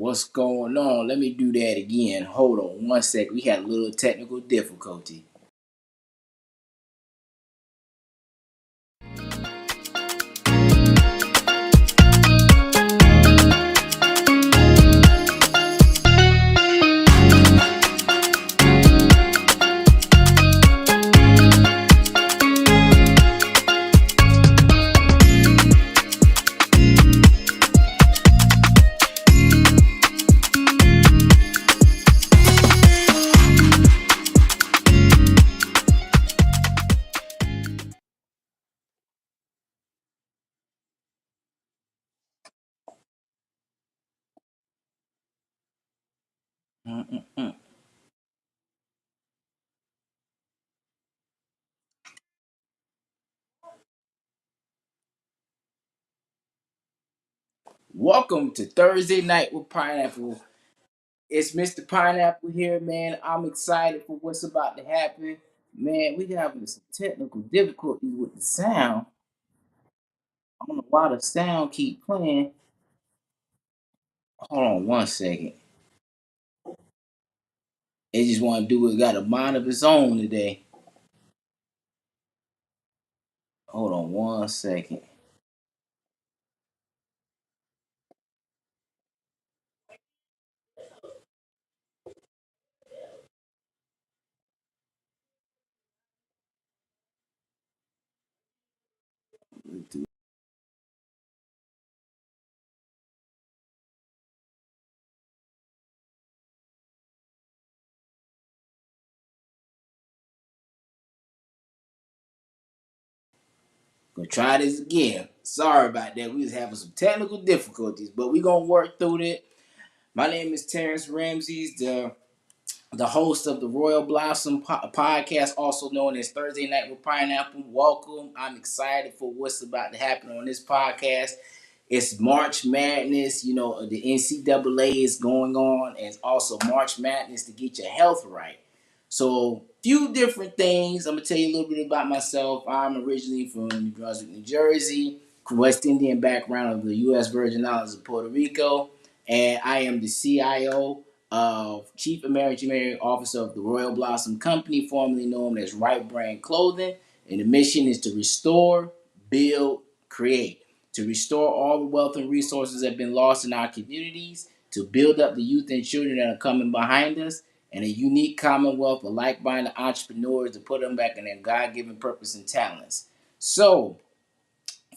What's going on? Let me do that again. Hold on one second. We had a little technical difficulty. Mm-mm-mm. Welcome to Thursday Night with Pineapple. It's Mr. Pineapple here, man. I'm excited for what's about to happen. Man, we having some technical difficulties with the sound. I don't know why the sound keep playing. Hold on one second. It just want to do it. Got a mind of its own today. Hold on one second. Gonna try this again. Sorry about that. We was having some technical difficulties, but we gonna work through it. My name is Terrence Ramsey, the host of the Royal Blossom podcast, also known as Thursday Night with Pineapple. Welcome. I'm excited for what's about to happen on this podcast. It's March Madness. You know, the NCAA is going on, and it's also March Madness to get your health right. So, few different things. I'm gonna tell you a little bit about myself. I'm originally from New Brunswick, New Jersey, West Indian background of the U.S. Virgin Islands of Puerto Rico, and I am the CIO of Chief Engineering Officer of the Royal Blossom Company, formerly known as Right Brand Clothing. And the mission is to restore, build, create, to restore all the wealth and resources that have been lost in our communities, to build up the youth and children that are coming behind us, and a unique commonwealth of like-minded entrepreneurs to put them back in their God-given purpose and talents. So,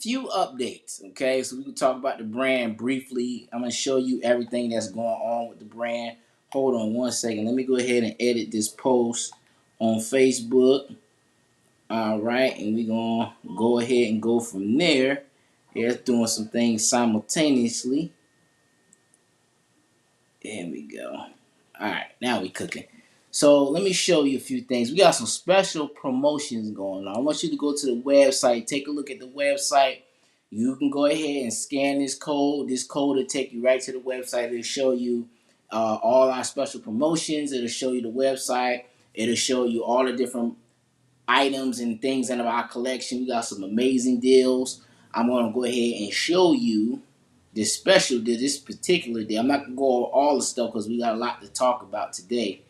few updates, okay? So we can talk about the brand briefly. I'm gonna show you everything that's going on with the brand. Hold on one second. Let me go ahead and edit this post on Facebook. All right, and we're gonna go ahead and go from there. Yeah, doing some things simultaneously. There we go. All right, now we cooking. So let me show you a few things. We got some special promotions going on. I want you to go to the website, take a look at the website. You can go ahead and scan this code. This code will take you right to the website. It'll show you all our special promotions. It'll show you the website. It'll show you all the different items and things in our collection. We got some amazing deals. I'm gonna go ahead and show you this special deal, this particular deal. I'm not gonna go over all the stuff because we got a lot to talk about today.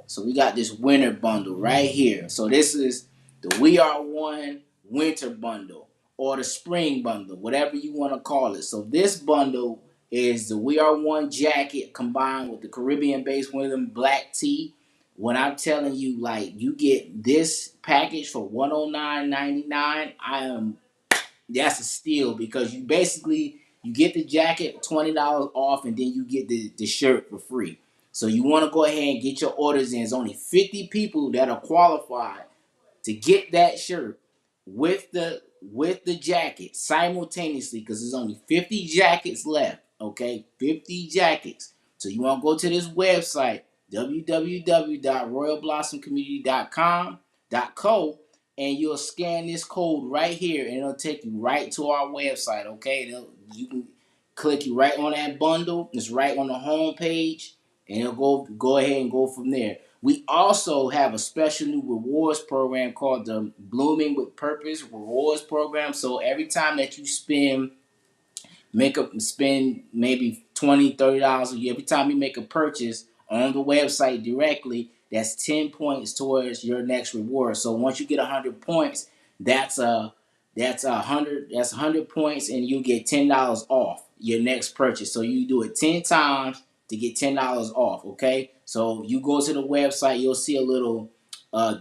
So we got this winter bundle right here. So this is the We Are One winter bundle or the spring bundle, whatever you want to call it. So this bundle is the We Are One jacket combined with the Caribbean-based Women black tee. When I'm telling you, like, you get this package for $109.99, that's a steal because you get the jacket $20 off and then you get the shirt for free. So you want to go ahead and get your orders in. It's only 50 people that are qualified to get that shirt with the jacket simultaneously because there's only 50 jackets left. Okay, 50 jackets. So you want to go to this website www.royalblossomcommunity.com.co and you'll scan this code right here and it'll take you right to our website. Okay, you can click you right on that bundle. It's right on the home page and it'll go ahead and go from there. We also have a special new rewards program called the Blooming with Purpose Rewards Program. So every time that you spend spend maybe $20, $30 a year. Every time you make a purchase on the website directly, that's 10 points towards your next reward. So once you get 100 points, that's a hundred points, and you get $10 off your next purchase. So you do it 10 times to get $10 off. Okay, so you go to the website, you'll see a little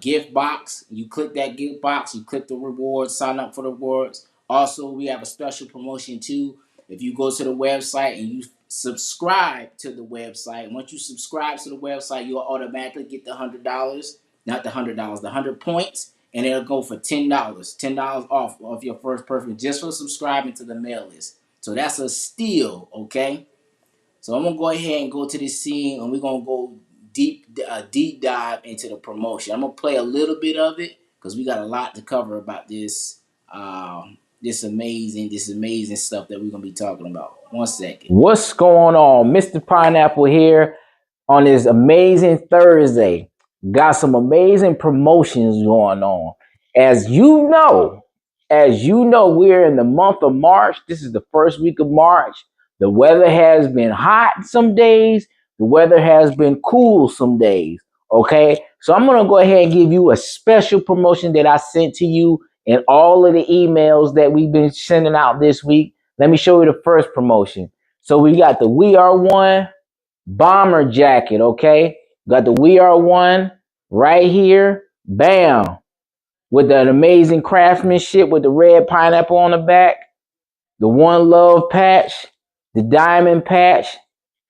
gift box. You click that gift box, you click the rewards, sign up for the rewards. Also, we have a special promotion too. If you go to the website and you subscribe to the website, once you subscribe to the website, you'll automatically get the $100, not the $100, the 100 points, and it'll go for $10 off your first purchase just for subscribing to the mail list. So that's a steal, okay? So I'm gonna go ahead and go to this scene, and we're gonna go deep dive into the promotion. I'm gonna play a little bit of it because we got a lot to cover about this amazing stuff that we're gonna be talking about. 1 second. What's going on? Mr. Pineapple here on this amazing Thursday. Got some amazing promotions going on. As you know, we're in the month of March. This is the first week of March. The weather has been hot some days. The weather has been cool some days. Okay, so I'm gonna go ahead and give you a special promotion that I sent to you in all of the emails that we've been sending out this week. Let me show you the first promotion. So we got the We Are One bomber jacket, okay? Got the We Are One right here. Bam. With that amazing craftsmanship with the red pineapple on the back. The One Love patch. The diamond patch.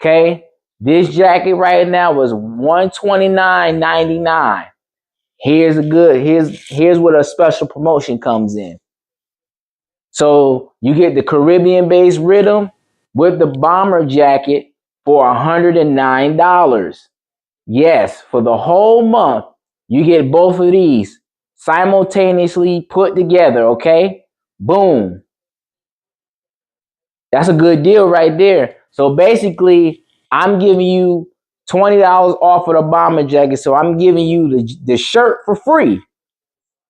Okay? This jacket right now is $129.99. Here's what a special promotion comes in. So you get the Caribbean-based rhythm with the bomber jacket for $109. Yes, for the whole month, you get both of these simultaneously put together, okay? Boom. That's a good deal right there. So basically, I'm giving you $20 off of the bomber jacket. So I'm giving you the shirt for free.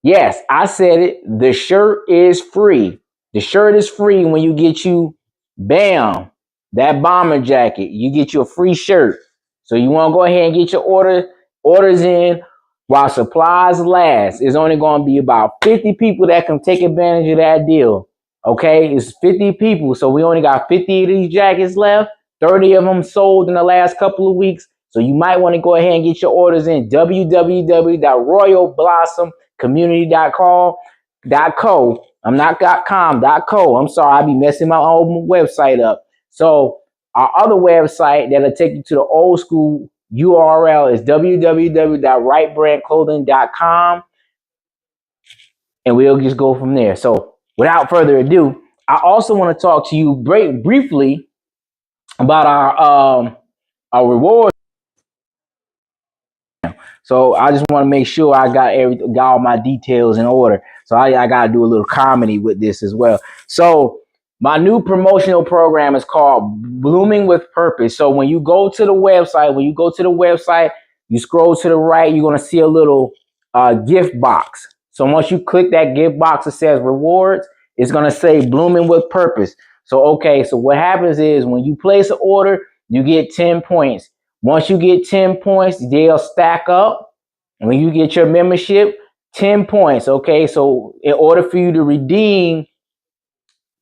Yes, I said it. The shirt is free. The shirt is free when you get you, bam, that bomber jacket. You get you a free shirt. So you want to go ahead and get your orders in while supplies last. It's only going to be about 50 people that can take advantage of that deal. Okay, it's 50 people. So we only got 50 of these jackets left. 30 of them sold in the last couple of weeks. So you might want to go ahead and get your orders in www.royalblossom.community.co. I'm not .com.co. I'm sorry, I be messing my own website up. So our other website that'll take you to the old school URL is www.rightbrandclothing.com, and we'll just go from there. So without further ado, I also want to talk to you briefly about our rewards. So I just want to make sure I got all my details in order. So I got to do a little comedy with this as well. So my new promotional program is called Blooming with Purpose. So when you go to the website, you scroll to the right, you're going to see a little gift box. So once you click that gift box that says rewards, it's going to say Blooming with Purpose. So, okay, so what happens is when you place an order, you get 10 points. Once you get 10 points, they'll stack up. When you get your membership, 10 points. Okay, so in order for you to redeem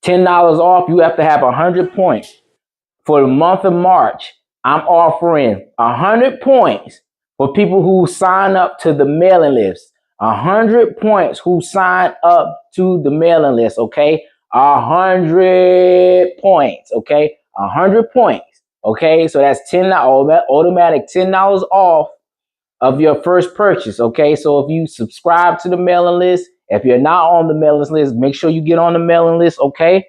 $10 off, you have to have 100 points. For the month of March, I'm offering 100 points for people who sign up to the mailing list. 100 points who sign up to the mailing list, okay? 100 points, okay? 100 points. Okay, so that's automatic $10 off of your first purchase. Okay, so if you subscribe to the mailing list, if you're not on the mailing list, make sure you get on the mailing list. Okay.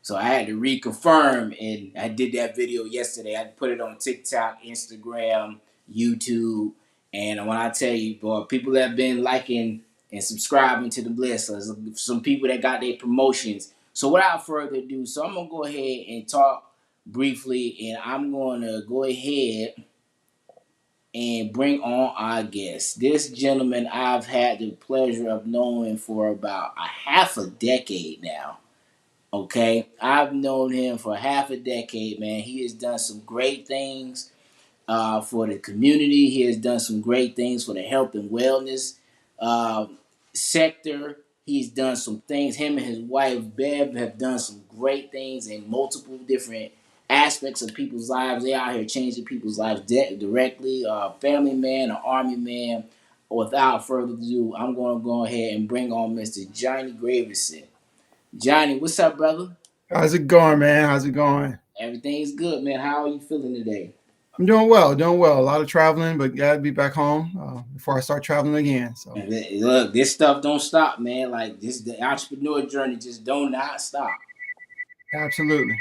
So I had to reconfirm, and I did that video yesterday. I put it on TikTok, Instagram, YouTube, and when I tell you, boy, people that have been liking and subscribing to the list, some people that got their promotions. So without further ado, so I'm gonna go ahead and talk briefly, and I'm gonna go ahead and bring on our guest. This gentleman I've had the pleasure of knowing for about a half a decade now. Okay, I've known him for half a decade, man. He has done some great things for the community. He has done some great things for the health and wellness uh, sector. He's done some things. Him and his wife Bev have done some great things in multiple different aspects of people's lives. They out here changing people's lives directly. Family man, an army man. Without further ado, I'm going to go ahead and bring on Mr. Johnny Gravison. Johnny, what's up, brother? How's it going, man? How's it going? Everything's good, man. How are you feeling today? I'm doing well, doing well. A lot of traveling, but glad to be back home before I start traveling again. So, Look, this stuff don't stop, man. Like this, the entrepreneur journey just do not stop. absolutely.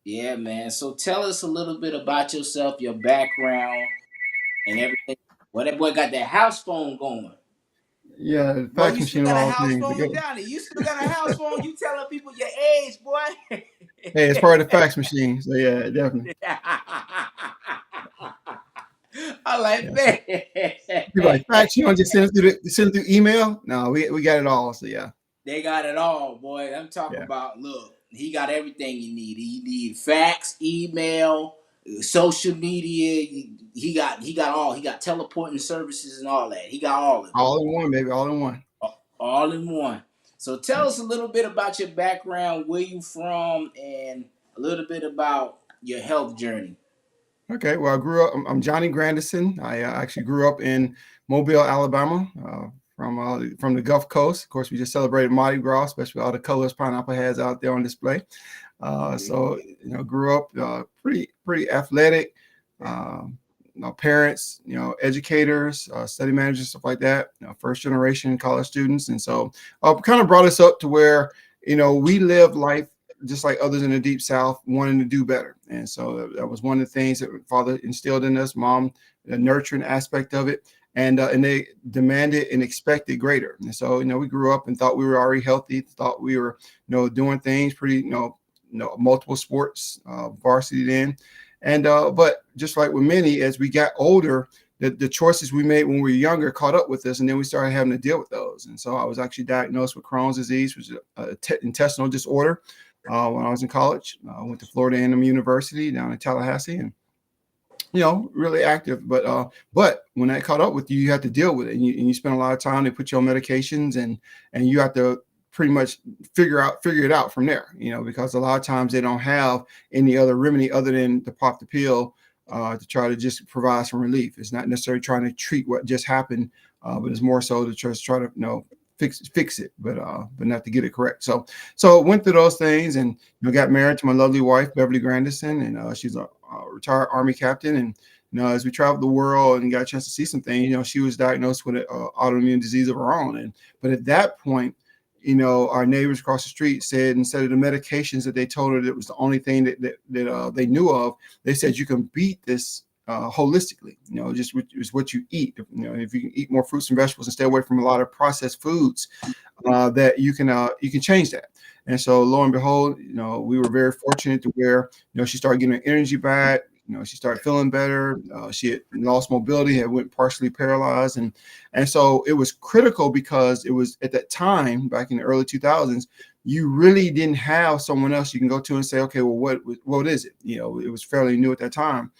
Yeah, man. So tell us a little bit about yourself, your background, and everything. Well, that boy got that house phone going. Yeah, the Boy, fax you still machine of got a all house things. phone, Johnny. You still got a house phone. You telling people your age, boy. Hey, it's part of the fax machine. So, yeah, definitely. I like Yeah. So, people that. like fax, you don't just send it through email. No, we got it all. So, yeah, They got it all, boy. I'm talking yeah, about. Look, he got everything you need. He need fax, email, social media. He got all. He got teleporting services and all that. He got all of it, all in one, baby, all in one. all in one. So tell us a little bit about your background, where you from, and a little bit about your health journey. Okay, well, I grew up. I'm Johnny Grandison. I actually grew up in Mobile, Alabama, from the Gulf Coast. Of course, we just celebrated Mardi Gras, especially all the colors pineapple has out there on display. So grew up pretty athletic. Parents, educators, study managers, stuff like that. First generation college students, and so kind of brought us up to where we live life just like others in the deep south, wanting to do better. And so that was one of the things that father instilled in us. Mom, the nurturing aspect of it, and they demanded and expected greater. And so we grew up and thought we were already healthy, thought we were doing things pretty multiple sports, varsity then. And but just like with many, as we got older, the choices we made when we were younger caught up with us, and then we started having to deal with those. And so I was actually diagnosed with Crohn's disease, which is an intestinal disorder, when I was in college. I went to Florida A&M University down in Tallahassee, and really active. But when that caught up with you, you have to deal with it, and you spend a lot of time. They put you on medications, and you have to pretty much figure it out from there. Because a lot of times they don't have any other remedy other than to pop the pill to try to just provide some relief. It's not necessarily trying to treat what just happened, but it's more so to just try to fix it, but not to get it correct. So went through those things, and got married to my lovely wife Beverly Grandison, and she's a retired Army captain. And as we traveled the world and got a chance to see some things, she was diagnosed with an autoimmune disease of her own. But at that point, our neighbors across the street said, instead of the medications that they told her that was the only thing that they knew of, they said you can beat this holistically. Just what you eat. If you can eat more fruits and vegetables and stay away from a lot of processed foods, that you can change that. And so lo and behold, we were very fortunate to where she started getting her energy back. She started feeling better. She had lost mobility, had went partially paralyzed, and so it was critical because it was at that time back in the early 2000s. You really didn't have someone else you can go to and say, okay, well, what is it? It was fairly new at that time.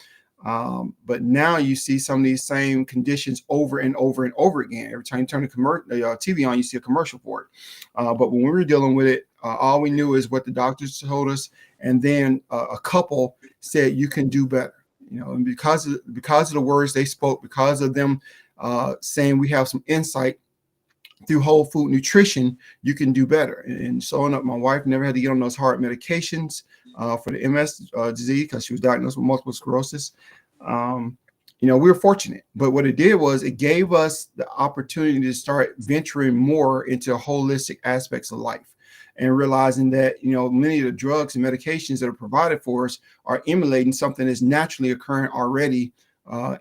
But now you see some of these same conditions over and over and over again. Every time you turn the TV on, you see a commercial for it. But when we were dealing with it, all we knew is what the doctors told us, and then a couple said you can do better. And because of the words they spoke, because of them saying we have some insight through whole food nutrition, you can do better. And so on up, my wife never had to get on those hard medications for the MS disease because she was diagnosed with multiple sclerosis. We were fortunate, but what it did was it gave us the opportunity to start venturing more into holistic aspects of life, and realizing that many of the drugs and medications that are provided for us are emulating something that's naturally occurring already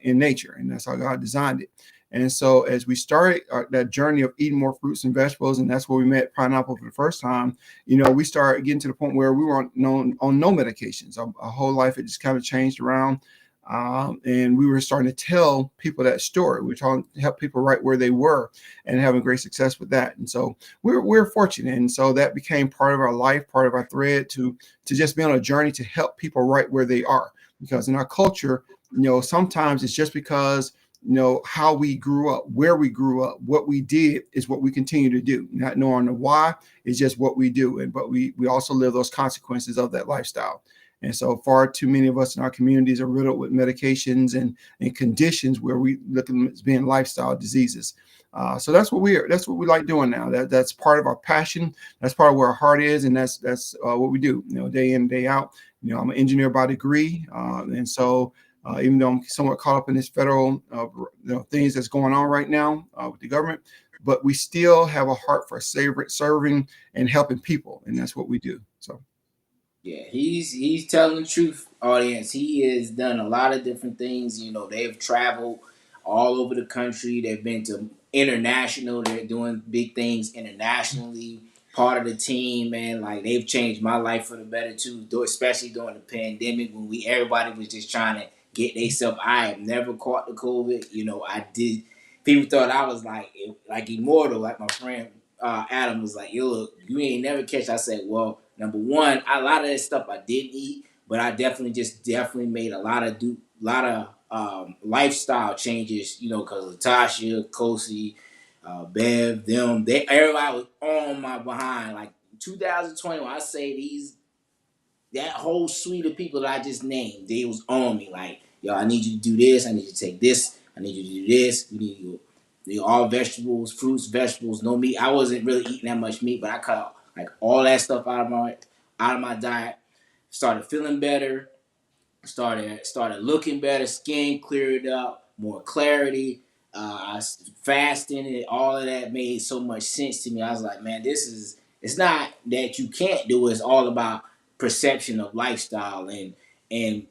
in nature, and that's how God designed it. And so as we started that journey of eating more fruits and vegetables, and that's where we met pineapple for the first time, we started getting to the point where we were on no medications. Our whole life had just kind of changed around. And we were starting to tell people that story. We were trying to help people right where they were and having great success with that. And so we're fortunate. And so that became part of our life, part of our thread to just be on a journey to help people right where they are. Because in our culture, sometimes it's just because how we grew up, where we grew up, what we did is what we continue to do. Not knowing the why is just what we do. But we also live those consequences of that lifestyle. And so far too many of us in our communities are riddled with medications and conditions where we look at them as being lifestyle diseases. So that's what we like doing now. That's part of our passion. That's part of where our heart is, and that's what we do. Day in, day out. I'm an engineer by degree, and so even though I'm somewhat caught up in this federal things that's going on right now with the government, but we still have a heart for serving and helping people, and that's what we do. So. Yeah, he's telling the truth, audience. He has done a lot of different things. They've traveled all over the country. They've been to international. They're doing big things internationally. Part of the team, man. Like they've changed my life for the better too. Especially during the pandemic when everybody was just trying to get themselves. I have never caught the COVID. I did. People thought I was like immortal, like my friend Adam was like, "Yo, look, you ain't never catch." I said, "Well, number one, a lot of that stuff I didn't eat, but I definitely made a lot of lifestyle changes. Because Latasha, Kosi, Bev, everybody was on my behind. Like 2020, when I say that whole suite of people that I just named, they was on me. Like, yo, I need you to do this. I need you to take this. I need you to do this. You need to all vegetables, fruits, vegetables, no meat. I wasn't really eating that much meat, but I cut like all that stuff out of my diet. Started feeling better. Started looking better. Skin cleared up, more clarity. Fasting and all of that made so much sense to me. I was like, man, this is. It's not that you can't do it. It's all about perception of lifestyle and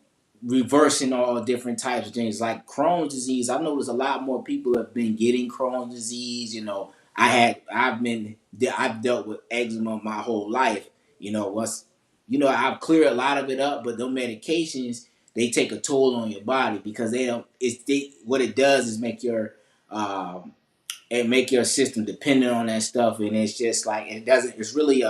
reversing all different types of things like Crohn's disease. I noticed a lot more people have been getting Crohn's disease. I've dealt with eczema my whole life. I've cleared a lot of it up, but those medications they take a toll on your body because they don't. What it does is make your system dependent on that stuff, and it's just like it doesn't. It's really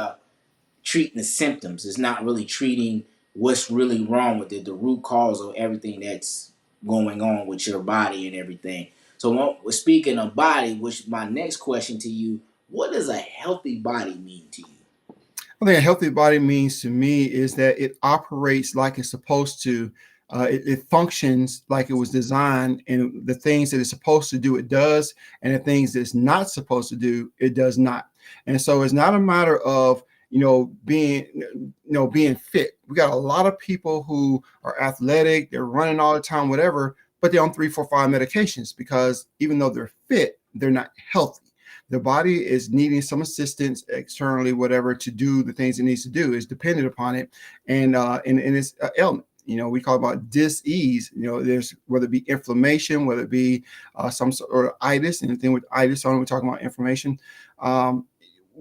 treating the symptoms. It's not really treating what's really wrong with it, the root cause of everything that's going on with your body and everything. So, speaking of body, which my next question to you: what does a healthy body mean to you? I think a healthy body means to me is that it operates like it's supposed to. It functions like it was designed, and the things that it's supposed to do, it does, and the things that it's not supposed to do, it does not. And so it's not a matter of being fit. We got a lot of people who are athletic, they're running all the time, whatever, but they're on 3, 4, 5 medications because even though they're fit, they're not healthy. The body is needing some assistance externally, whatever, to do the things it needs to do. Is dependent upon it, and it's an ailment. We call it about dis-ease. There's whether it be inflammation, whether it be some sort of itis, anything with itis on it, we're talking about inflammation.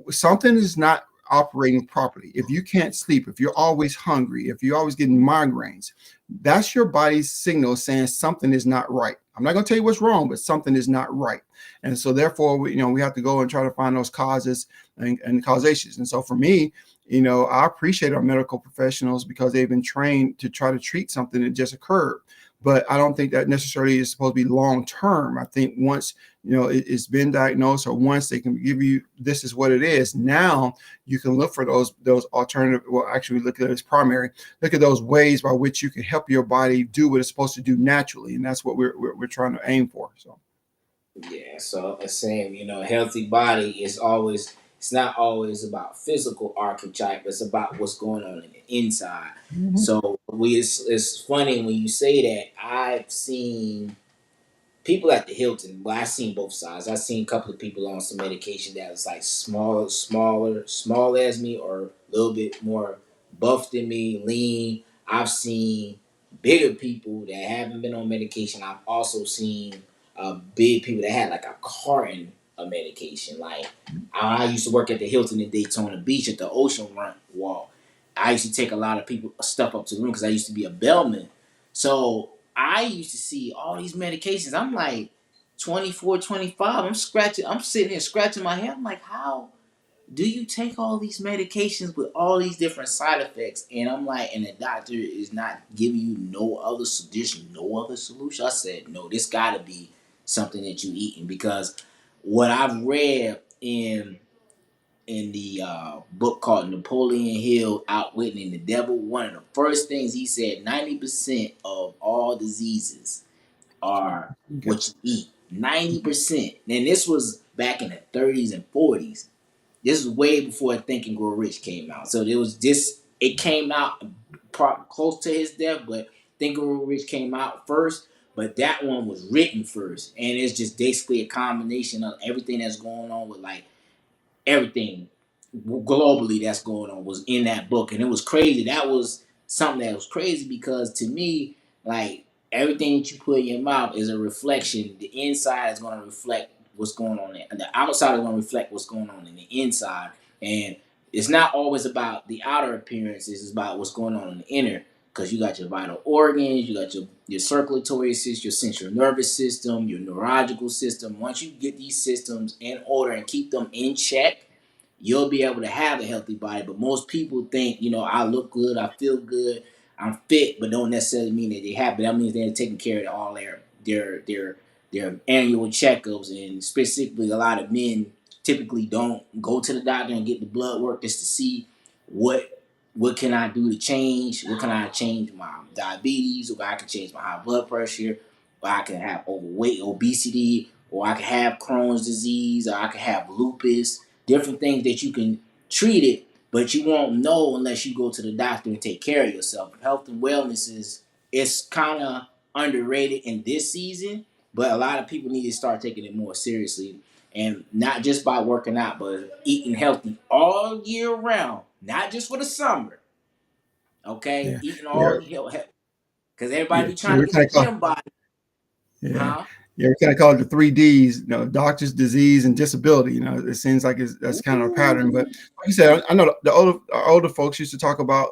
Something is not operating properly. If you can't sleep, if you're always hungry, if you're always getting migraines, that's your body's signal saying something is not right. I'm not going to tell you what's wrong, but something is not right. And so therefore, we have to go and try to find those causes and causations. And so for me, I appreciate our medical professionals because they've been trained to try to treat something that just occurred. But I don't think that necessarily is supposed to be long term. I think once it's been diagnosed, or once they can give you this is what it is, now you can look for those alternative. Well, actually, look at it as primary. Look at those ways by which you can help your body do what it's supposed to do naturally, and that's what we're trying to aim for. So. Yeah, so the same, a healthy body is always, it's not always about physical archetype, it's about what's going on in the inside. Mhm. So it's funny when you say that. I've seen people at the Hilton. Well, I've seen both sides. I've seen a couple of people on some medication that was like small as me, or a little bit more buff than me, lean. I've seen bigger people that haven't been on medication. I've also seen big people that had like a carton of medication. Like I used to work at the Hilton in Daytona Beach at the ocean front wall. I used to take a lot of people stuff up to the room because I used to be a bellman. So I used to see all these medications. I'm like 24, 25. I'm scratching. I'm sitting here scratching my head. I'm like, how do you take all these medications with all these different side effects? And I'm like, and the doctor is not giving you no other solution, no other solution. I said, no, this got to be something that you eating, because what I've read in the book called Napoleon Hill Outwitting the Devil, one of the first things he said, 90% of all diseases are Okay. what you eat. 90%. And this was back in the 30s and 40s. This was way before Think and Grow Rich came out. So there was this. It came out close to his death, but Think and Grow Rich came out first. But that one was written first, and it's just basically a combination of everything that's going on with like everything globally that's going on was in that book, and it was crazy. That was something that was crazy, because to me, like, everything that you put in your mouth is a reflection. The inside is going to reflect what's going on there, and the outside is going to reflect what's going on in the inside. And it's not always about the outer appearances; it's about what's going on in the inner. Because you got your vital organs, you got your circulatory system, your central nervous system, your neurological system. Once you get these systems in order and keep them in check, you'll be able to have a healthy body. But most people think, I look good, I feel good, I'm fit, but don't necessarily mean that they have. But that means they're taking care of all their annual checkups, and specifically, a lot of men typically don't go to the doctor and get the blood work just to see what can I do to change. What can I change my diabetes, or I can change my high blood pressure, or I can have overweight, obesity, or I can have Crohn's disease, or I can have lupus, different things that you can treat it, but you won't know unless you go to the doctor and take care of yourself. Health and wellness is, it's kind of underrated in this season, but a lot of people need to start taking it more seriously, and not just by working out, but eating healthy all year round, not just for the summer. Okay, Yeah. eating Yeah. all because everybody Yeah. be Yeah. trying to We get the kind of call, gym body, yeah. huh? Yeah. We kind of call it the three D's, doctors, disease, and disability. It seems like that's kind of a pattern. But Ooh. like you said, I know our older folks used to talk about,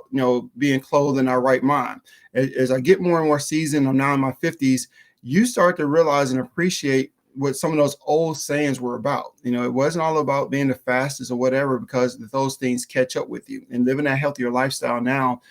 being clothed in our right mind. As I get more and more seasoned, I'm now in my 50s, you start to realize and appreciate what some of those old sayings were about. It wasn't all about being the fastest or whatever, because those things catch up with you, and living that healthier lifestyle now,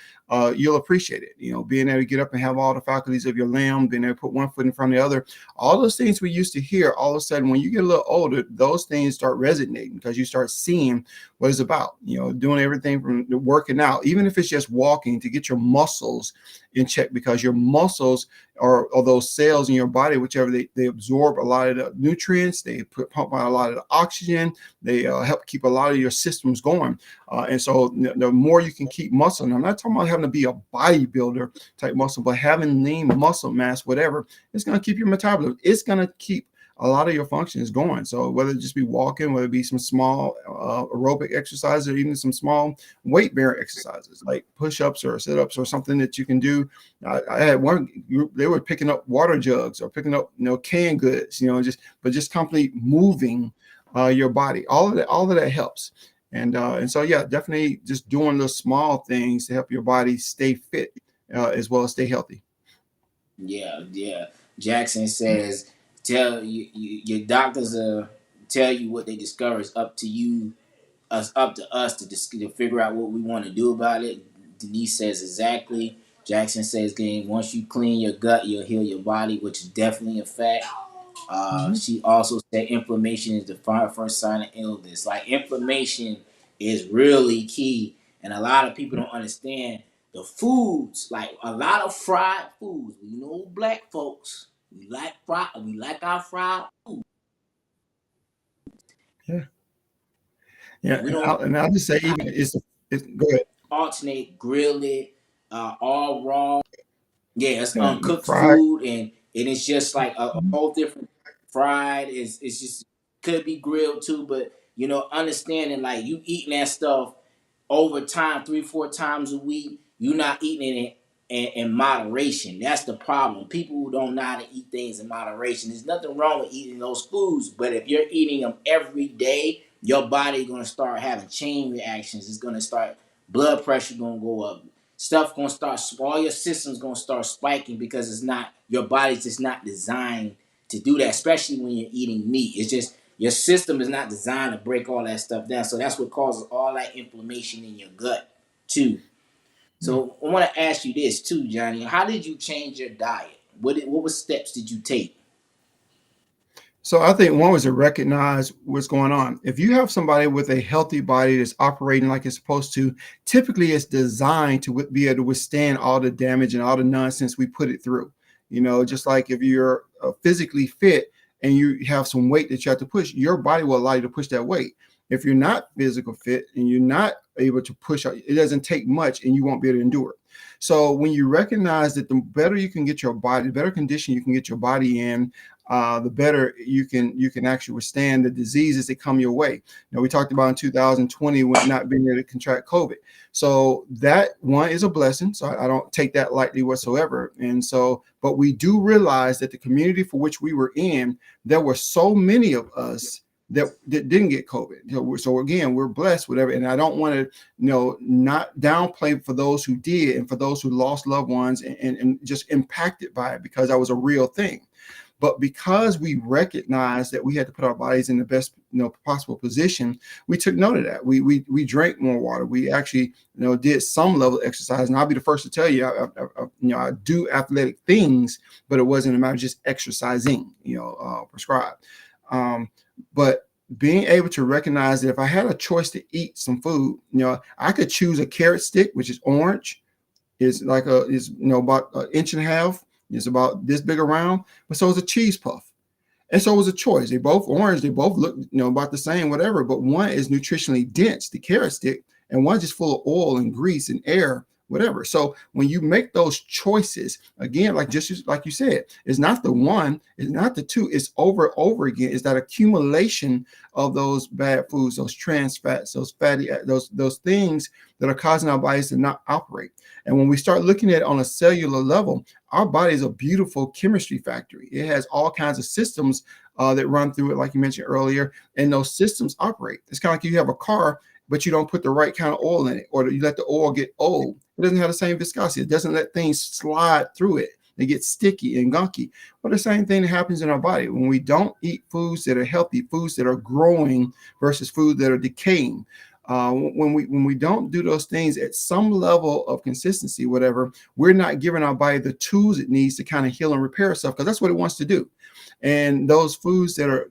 you'll appreciate it. Being able to get up and have all the faculties of your limb, being able to put one foot in front of the other, all those things we used to hear, all of a sudden, when you get a little older, those things start resonating, because you start seeing what it's about. Doing everything from working out, even if it's just walking, to get your muscles in check, because your muscles or those cells in your body, whichever, they absorb a lot of the nutrients, they pump out a lot of the oxygen, they help keep a lot of your systems going. And so the more you can keep muscle, and I'm not talking about having to be a bodybuilder type muscle, but having lean muscle mass, whatever, it's going to keep your metabolism. It's going to keep a lot of your functions going. So whether it just be walking, whether it be some small aerobic exercises, or even some small weight bearing exercises like push-ups or sit-ups, or something that you can do. I had one group, they were picking up water jugs or picking up canned goods, just constantly moving your body. All of that helps. And so, yeah, definitely just doing the small things to help your body stay fit, as well as stay healthy. Yeah, yeah. Jackson says, "Tell your doctors tell you what they discover is up to you. Us up to us to figure out what we want to do about it." Denise says exactly. Jackson says, "Game, once you clean your gut, you'll heal your body," which is definitely a fact. Mhm. She also said inflammation is the first sign of illness. Like, inflammation is really key, and a lot of people don't understand the foods. Like, a lot of fried foods. We know black folks. We like fried. We like our fried food, Yeah, and yeah, we and don't I'll just say, even it's go ahead. alternate grill it, all raw. Yeah, it's Yeah, the uncooked fried. food, and it's just like a whole different fried. It's just could be grilled too, but understanding, like, you eating that stuff over time, 3 4 times a week, you're not eating it in moderation. That's the problem. People who don't know how to eat things in moderation. There's nothing wrong with eating those foods, but if you're eating them every day, your body gonna start having chain reactions. It's gonna start, blood pressure gonna go up. stuff gonna start, all your systems gonna start spiking because it's not, your body's just not designed to do that, especially when you're eating meat. It's just your system is not designed to break all that stuff down. So that's what causes all that inflammation in your gut too. Yeah. So I want to ask you this too, Johnny. How did you change your diet? What was steps did you take? So I think one was to recognize what's going on. If you have somebody with a healthy body that's operating like it's supposed to, typically it's designed to be able to withstand all the damage and all the nonsense we put it through. Just like if you're physically fit and you have some weight that you have to push, your body will allow you to push that weight. If you're not physical fit and you're not able to push, it doesn't take much and you won't be able to endure it. So when you recognize that the better you can get your body, the better condition you can get your body in, the better you can actually withstand the diseases that come your way. We talked about in 2020 with not being able to contract COVID. So that one is a blessing. So I don't take that lightly whatsoever. And so, but we do realize that the community for which we were in, there were so many of us that didn't get COVID. So again, we're blessed, whatever. And I don't want to, not downplay for those who did and for those who lost loved ones and just impacted by it, because that was a real thing. But because we recognized that we had to put our bodies in the best possible position, we took note of that. We drank more water. We actually did some level of exercise. And I'll be the first to tell you, I do athletic things, but it wasn't a matter of just exercising, prescribed. But being able to recognize that if I had a choice to eat some food, I could choose a carrot stick, which is orange. It's like about an inch and a half. It's about this big around, but so is a cheese puff. And so it was a choice. They both orange, they both look, about the same, whatever, but one is nutritionally dense, the carrot stick, and one's just full of oil and grease and air, whatever. So when you make those choices, again, just like you said, it's not the one, it's not the two, it's over and over again. It's that accumulation of those bad foods, those trans fats, those fatty, those things that are causing our bodies to not operate. And when we start looking at it on a cellular level, our body is a beautiful chemistry factory. It has all kinds of systems that run through it, like you mentioned earlier, and those systems operate. It's kind of like you have a car, but you don't put the right kind of oil in it, or you let the oil get old. It doesn't have the same viscosity. It doesn't let things slide through it. They get sticky and gunky. But the same thing that happens in our body when we don't eat foods that are healthy, foods that are growing versus foods that are decaying. When we don't do those things at some level of consistency, whatever, we're not giving our body the tools it needs to kind of heal and repair itself, because that's what it wants to do. And those foods that are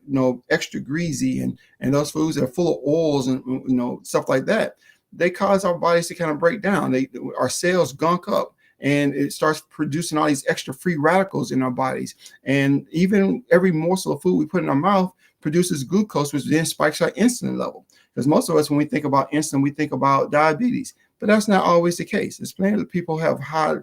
extra greasy and those foods that are full of oils and stuff like that, they cause our bodies to kind of break down. Our cells gunk up, and it starts producing all these extra free radicals in our bodies. And even every morsel of food we put in our mouth produces glucose, which then spikes our insulin level. Because most of us, when we think about insulin, we think about diabetes, but that's not always the case. It's plenty of people have high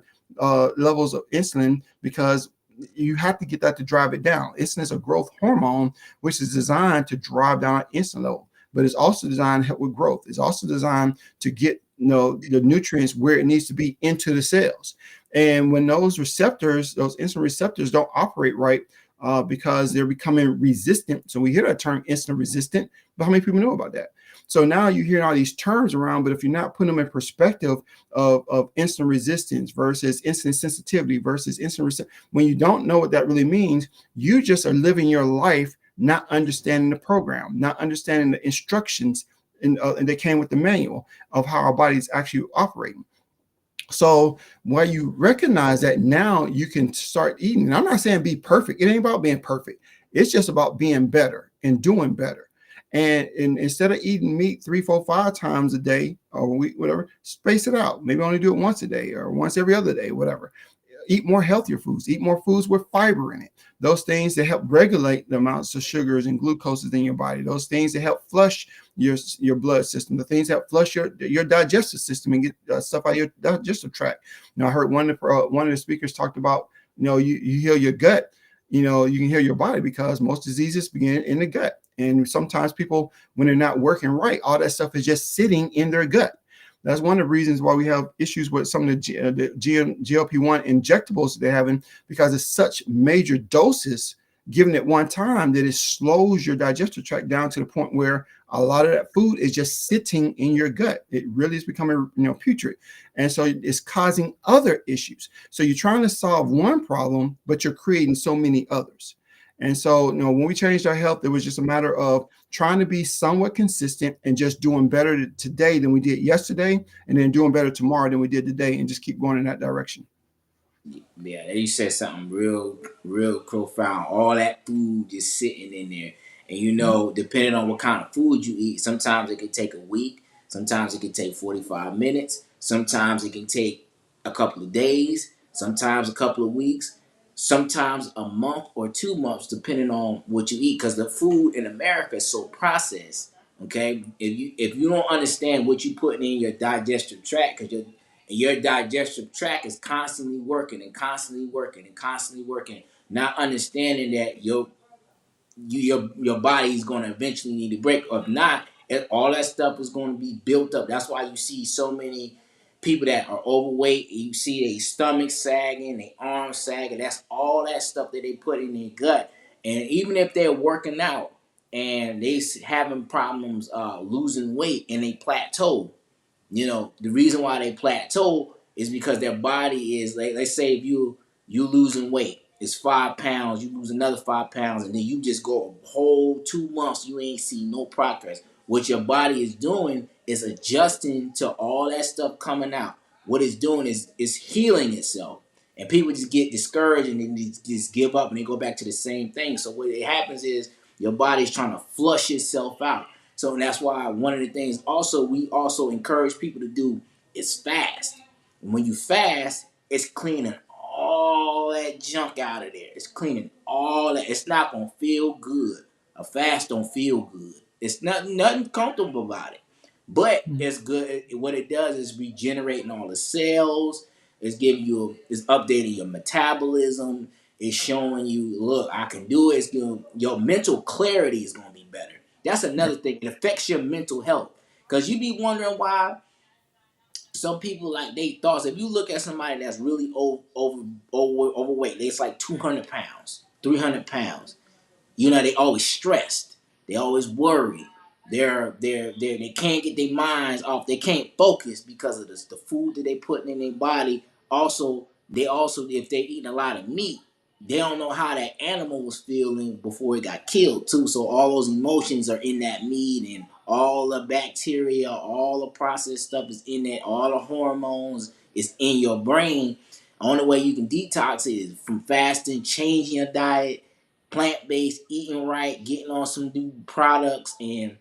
levels of insulin because you have to get that to drive it down. Insulin is a growth hormone, which is designed to drive down our insulin level, but it's also designed to help with growth. It's also designed to get the nutrients where it needs to be into the cells. And when those insulin receptors don't operate right, because they're becoming resistant. So we hear that term insulin resistant, but how many people know about that? So now you hear all these terms around, but if you're not putting them in perspective of insulin resistance versus insulin sensitivity versus insulin resistance, when you don't know what that really means, you just are living your life not understanding the program, not understanding the instructions and they came with the manual of how our bodies actually operating. So while you recognize that, now you can start eating. And I'm not saying be perfect. It ain't about being perfect. It's just about being better and doing better. And instead of eating meat 3, 4, 5 times a day or a week, whatever, space it out. Maybe only do it once a day or once every other day, whatever. Eat more healthier foods. Eat more foods with fiber in it. Those things that help regulate the amounts of sugars and glucoses in your body. Those things that help flush your blood system. The things that flush your digestive system and get stuff out of your digestive tract. I heard one of the speakers talked about, you heal your gut. You can heal your body because most diseases begin in the gut. And sometimes people, when they're not working right, all that stuff is just sitting in their gut. That's one of the reasons why we have issues with some of the GLP-1 injectables they're having, because it's such major doses given at one time that it slows your digestive tract down to the point where a lot of that food is just sitting in your gut. It really is becoming, putrid. And so it's causing other issues. So you're trying to solve one problem, but you're creating so many others. And so, when we changed our health, it was just a matter of trying to be somewhat consistent and just doing better today than we did yesterday, and then doing better tomorrow than we did today, and just keep going in that direction. Yeah, you said something real, real profound. All that food just sitting in there, and depending on what kind of food you eat, sometimes it can take a week, sometimes it can take 45 minutes, sometimes it can take a couple of days, sometimes a couple of weeks, sometimes a month or 2 months, depending on what you eat. Because the food in America is so processed. Okay, if you don't understand what you putting in your digestive tract, because your digestive tract is constantly working and constantly working and constantly working, not understanding that your body is going to eventually need to break. Or if not, all that stuff is going to be built up. That's why you see so many people that are overweight. You see their stomach sagging, their arms sagging. That's all that stuff that they put in their gut. And even if they're working out and they having problems losing weight and they plateau, the reason why they plateau is because their body is like, let's say if you losing weight, it's 5 pounds, you lose another 5 pounds, and then you just go a whole 2 months, you ain't see no progress. What your body is doing is adjusting to all that stuff coming out. What it's doing is healing itself. And people just get discouraged and then just give up and they go back to the same thing. So what it happens is your body's trying to flush itself out. So that's why one of the things also we also encourage people to do is fast. And when you fast, it's cleaning all that junk out of there. It's cleaning all that. It's not gonna feel good. A fast don't feel good. It's nothing comfortable about it. But it's good. What it does is regenerating all the cells. It's updating your metabolism. It's showing you, look, I can do it. Your mental clarity is gonna be better. That's another thing. It affects your mental health. Cause you be wondering why some people like they thoughts. If you look at somebody that's really overweight, it's like 200 pounds, 300 pounds. They always stressed. They always worried. They can't get their minds off. They can't focus because of the food that they putting in their body. Also, if they eating a lot of meat, they don't know how that animal was feeling before it got killed too. So all those emotions are in that meat, and all the bacteria, all the processed stuff is in there. All the hormones is in your brain. The only way you can detox it is from fasting, changing your diet, plant-based, eating right, getting on some new products. And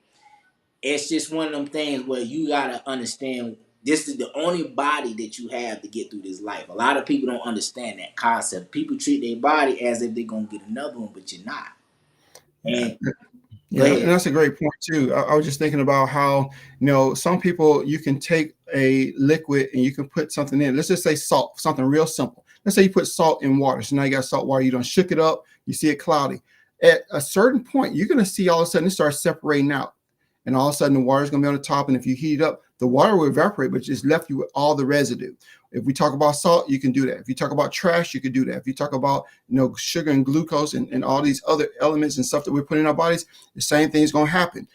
it's just one of them things where you gotta understand this is the only body that you have to get through this life. A lot of people don't understand that concept. People treat their body as if they're gonna get another one, but you're not. Yeah. And go Yeah, and ahead. that's a great point too. I was just thinking about how, some people, you can take a liquid and you can put something in. Let's just say salt, something real simple. Let's say you put salt in water. So now you got salt water. You don't shook it up. You see it cloudy. At a certain point, you're going to see all of a sudden it starts separating out. And all of a sudden the water is going to be on the top. And if you heat it up, the water will evaporate, but just left you with all the residue. If we talk about salt, you can do that. If you talk about trash, you can do that. If you talk about, sugar and glucose and all these other elements and stuff that we put in our bodies, the same thing is going to happen.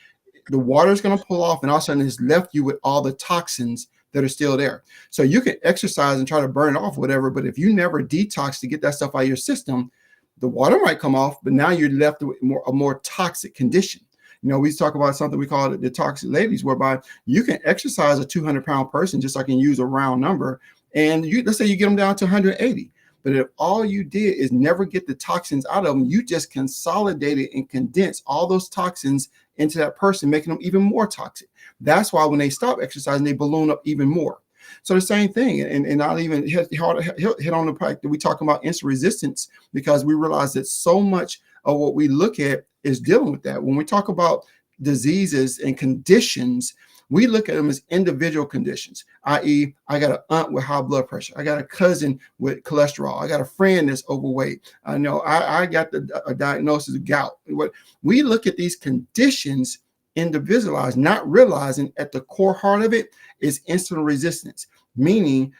The water is going to pull off, and all of a sudden it's left you with all the toxins that are still there. So you can exercise and try to burn it off, whatever, but if you never detox to get that stuff out of your system, the water might come off, but now you're left with a more toxic condition. We talk about something we call the toxic ladies, whereby you can exercise a 200-pound person, just like I can use a round number, and let's say you get them down to 180. But if all you did is never get the toxins out of them, you just consolidated and condensed all those toxins into that person, making them even more toxic. That's why when they stop exercising, they balloon up even more. So the same thing, and I'll even hit on the fact that we talk about insulin resistance, because we realize that so much of what we look at is dealing with that. When we talk about diseases and conditions, we look at them as individual conditions, i.e., I got an aunt with high blood pressure. I got a cousin with cholesterol. I got a friend that's overweight. I know I got a diagnosis of gout. We look at these conditions individualized, not realizing at the core heart of it is insulin resistance, meaning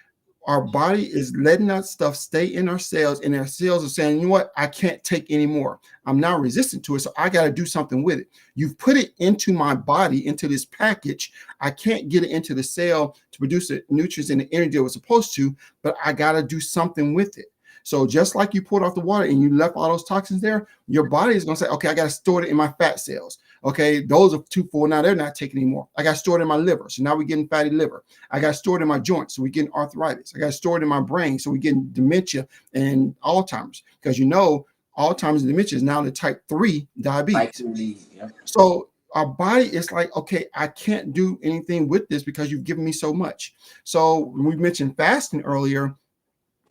our body is letting that stuff stay in our cells, and our cells are saying, you know what, I can't take anymore. I'm now resistant to it, so I got to do something with it. You've put it into my body, into this package. I can't get it into the cell to produce the nutrients and the energy it was supposed to, but I got to do something with it. So just like you poured off the water and you left all those toxins there, your body is going to say, okay, I got to store it in my fat cells. Okay, those are too full. Now they're not taking anymore. I got to store it in my liver. So now we're getting fatty liver. I got to store it in my joints. So we're getting arthritis. I got to store it in my brain. So we're getting dementia and Alzheimer's. Because Alzheimer's and dementia is now the type 3 Type diabetes. 2 disease. Yep. So our body is like, okay, I can't do anything with this because you've given me so much. So when we mentioned fasting earlier,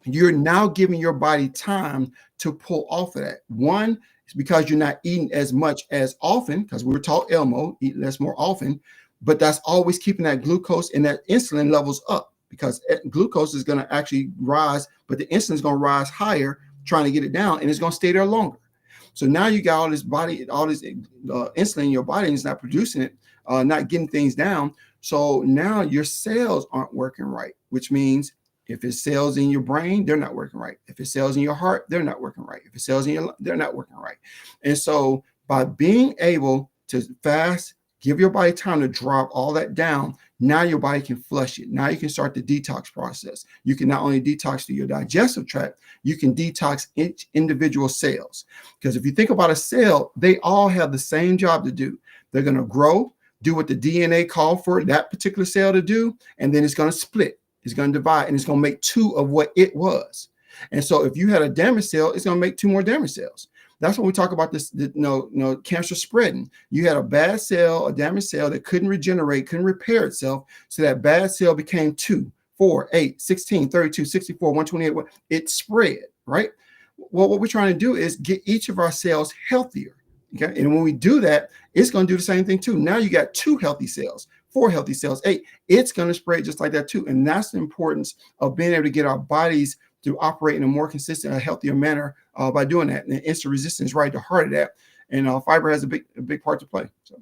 you're now giving your body time to pull off of that. One is because you're not eating as much as often, because we were taught Elmo, eat less more often, but that's always keeping that glucose and that insulin levels up, because glucose is going to actually rise, but the insulin is going to rise higher, trying to get it down, and it's going to stay there longer. So now you got all this insulin in your body, and it's not producing it, not getting things down. So now your cells aren't working right, which means if it's cells in your brain, they're not working right. If it's cells in your heart, they're not working right. If it's cells in your, they're not working right. And so by being able to fast, give your body time to drop all that down, now your body can flush it. Now you can start the detox process. You can not only detox through your digestive tract, you can detox each individual cells. Because if you think about a cell, they all have the same job to do. They're going to grow, do what the DNA called for that particular cell to do, and then it's going to split. It's going to divide, and it's going to make two of what it was. And so if you had a damaged cell, it's going to make two more damaged cells. That's when we talk about this, cancer spreading. You had a bad cell, a damaged cell that couldn't regenerate, couldn't repair itself. So that bad cell became 2, 4, 8, 16, 32, 64, 128. It spread, right? Well, what we're trying to do is get each of our cells healthier. Okay. And when we do that, it's going to do the same thing too. Now you got 2 healthy cells, 4 healthy cells, 8. It's going to spread just like that too. And that's the importance of being able to get our bodies to operate in a more consistent, a healthier manner by doing that. And insulin resistance is right at the heart of that. And fiber has a big part to play. So.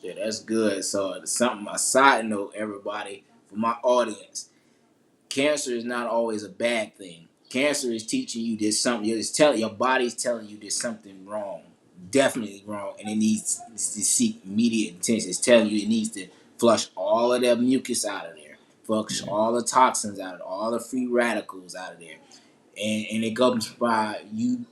Yeah, that's good. So something, a side note, everybody, for my audience, cancer is not always a bad thing. Cancer is teaching you there's something. It's telling your body's telling you there's something wrong, definitely wrong, and it needs to seek immediate attention. It's telling you it needs to flush all of that mucus out of there, flush Yeah. all the toxins out of there, all the free radicals out of there, and it goes by you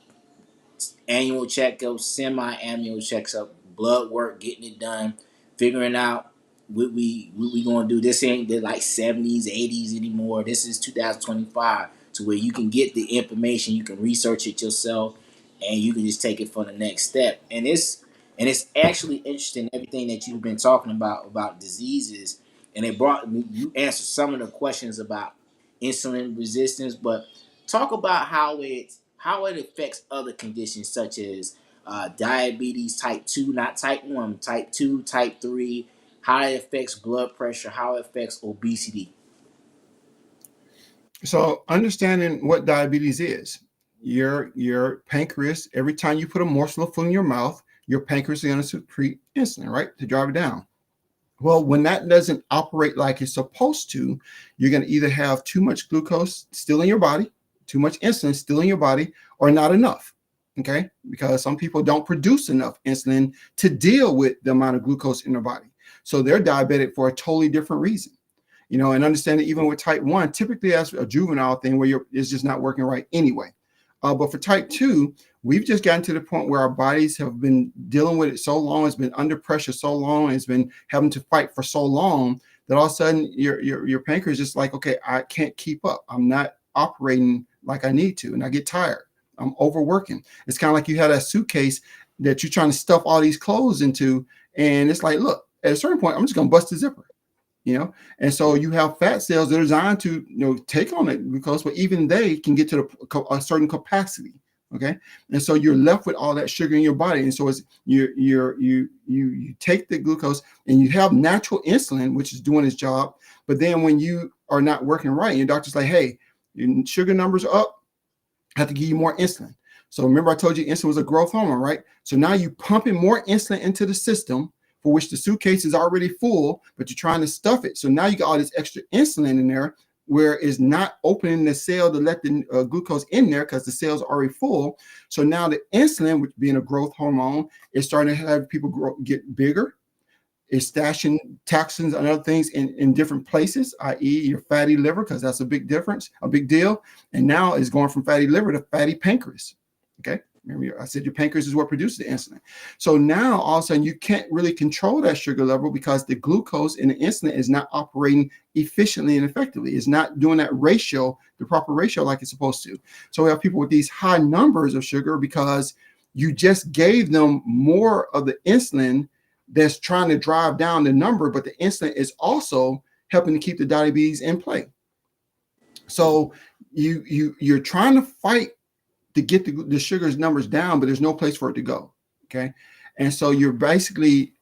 annual checkups, semi-annual checkups, blood work, getting it done, figuring out what we gonna do. This ain't the like 70s, 80s anymore. This is 2025, to where you can get the information, you can research it yourself, and you can just take it for the next step. And it's actually interesting everything that you've been talking about diseases, and it brought me. You answered some of the questions about insulin resistance, but talk about how it affects other conditions such as diabetes type 2, not type 1, type 2, type 3, how it affects blood pressure, how it affects obesity. So understanding what diabetes is, your pancreas, every time you put a morsel of food in your mouth, your pancreas is going to secrete insulin, right, to drive it down. Well, when that doesn't operate like it's supposed to, you're going to either have too much glucose still in your body, too much insulin still in your body, or not enough. Okay. Because some people don't produce enough insulin to deal with the amount of glucose in their body. So they're diabetic for a totally different reason. And understand that even with type 1, typically that's a juvenile thing where it's just not working right anyway. But for type 2, we've just gotten to the point where our bodies have been dealing with it so long, it's been under pressure so long, it's been having to fight for so long that all of a sudden your pancreas is just like, okay, I can't keep up. I'm not operating like I need to, and I get tired. I'm overworking. It's kind of like you have that suitcase that you're trying to stuff all these clothes into, and it's like, look, at a certain point, I'm just going to bust the zipper. And so you have fat cells that are designed to take on it glucose, but even they can get to a certain capacity. Okay, and so you're left with all that sugar in your body, and so it's you take the glucose and you have natural insulin, which is doing its job, but then when you are not working right, your doctor's like, hey, your sugar numbers are up, I have to give you more insulin. So remember I told you insulin was a growth hormone, right? So now you pumping more insulin into the system, for which the suitcase is already full, but you're trying to stuff it. So now you got all this extra insulin in there, where it's not opening the cell to let the glucose in there because the cell's already full. So now the insulin, which being a growth hormone, is starting to have people get bigger. It's stashing toxins and other things in different places, i.e. your fatty liver, because that's a big difference, a big deal. And now it's going from fatty liver to fatty pancreas. Okay. Remember, I said your pancreas is what produces the insulin. So now all of a sudden you can't really control that sugar level because the glucose in the insulin is not operating efficiently and effectively. It's not doing that ratio, the proper ratio like it's supposed to. So we have people with these high numbers of sugar because you just gave them more of the insulin that's trying to drive down the number, but the insulin is also helping to keep the diabetes in play. So you're trying to fight to get the sugar's numbers down, but there's no place for it to go. Okay. And so you're basically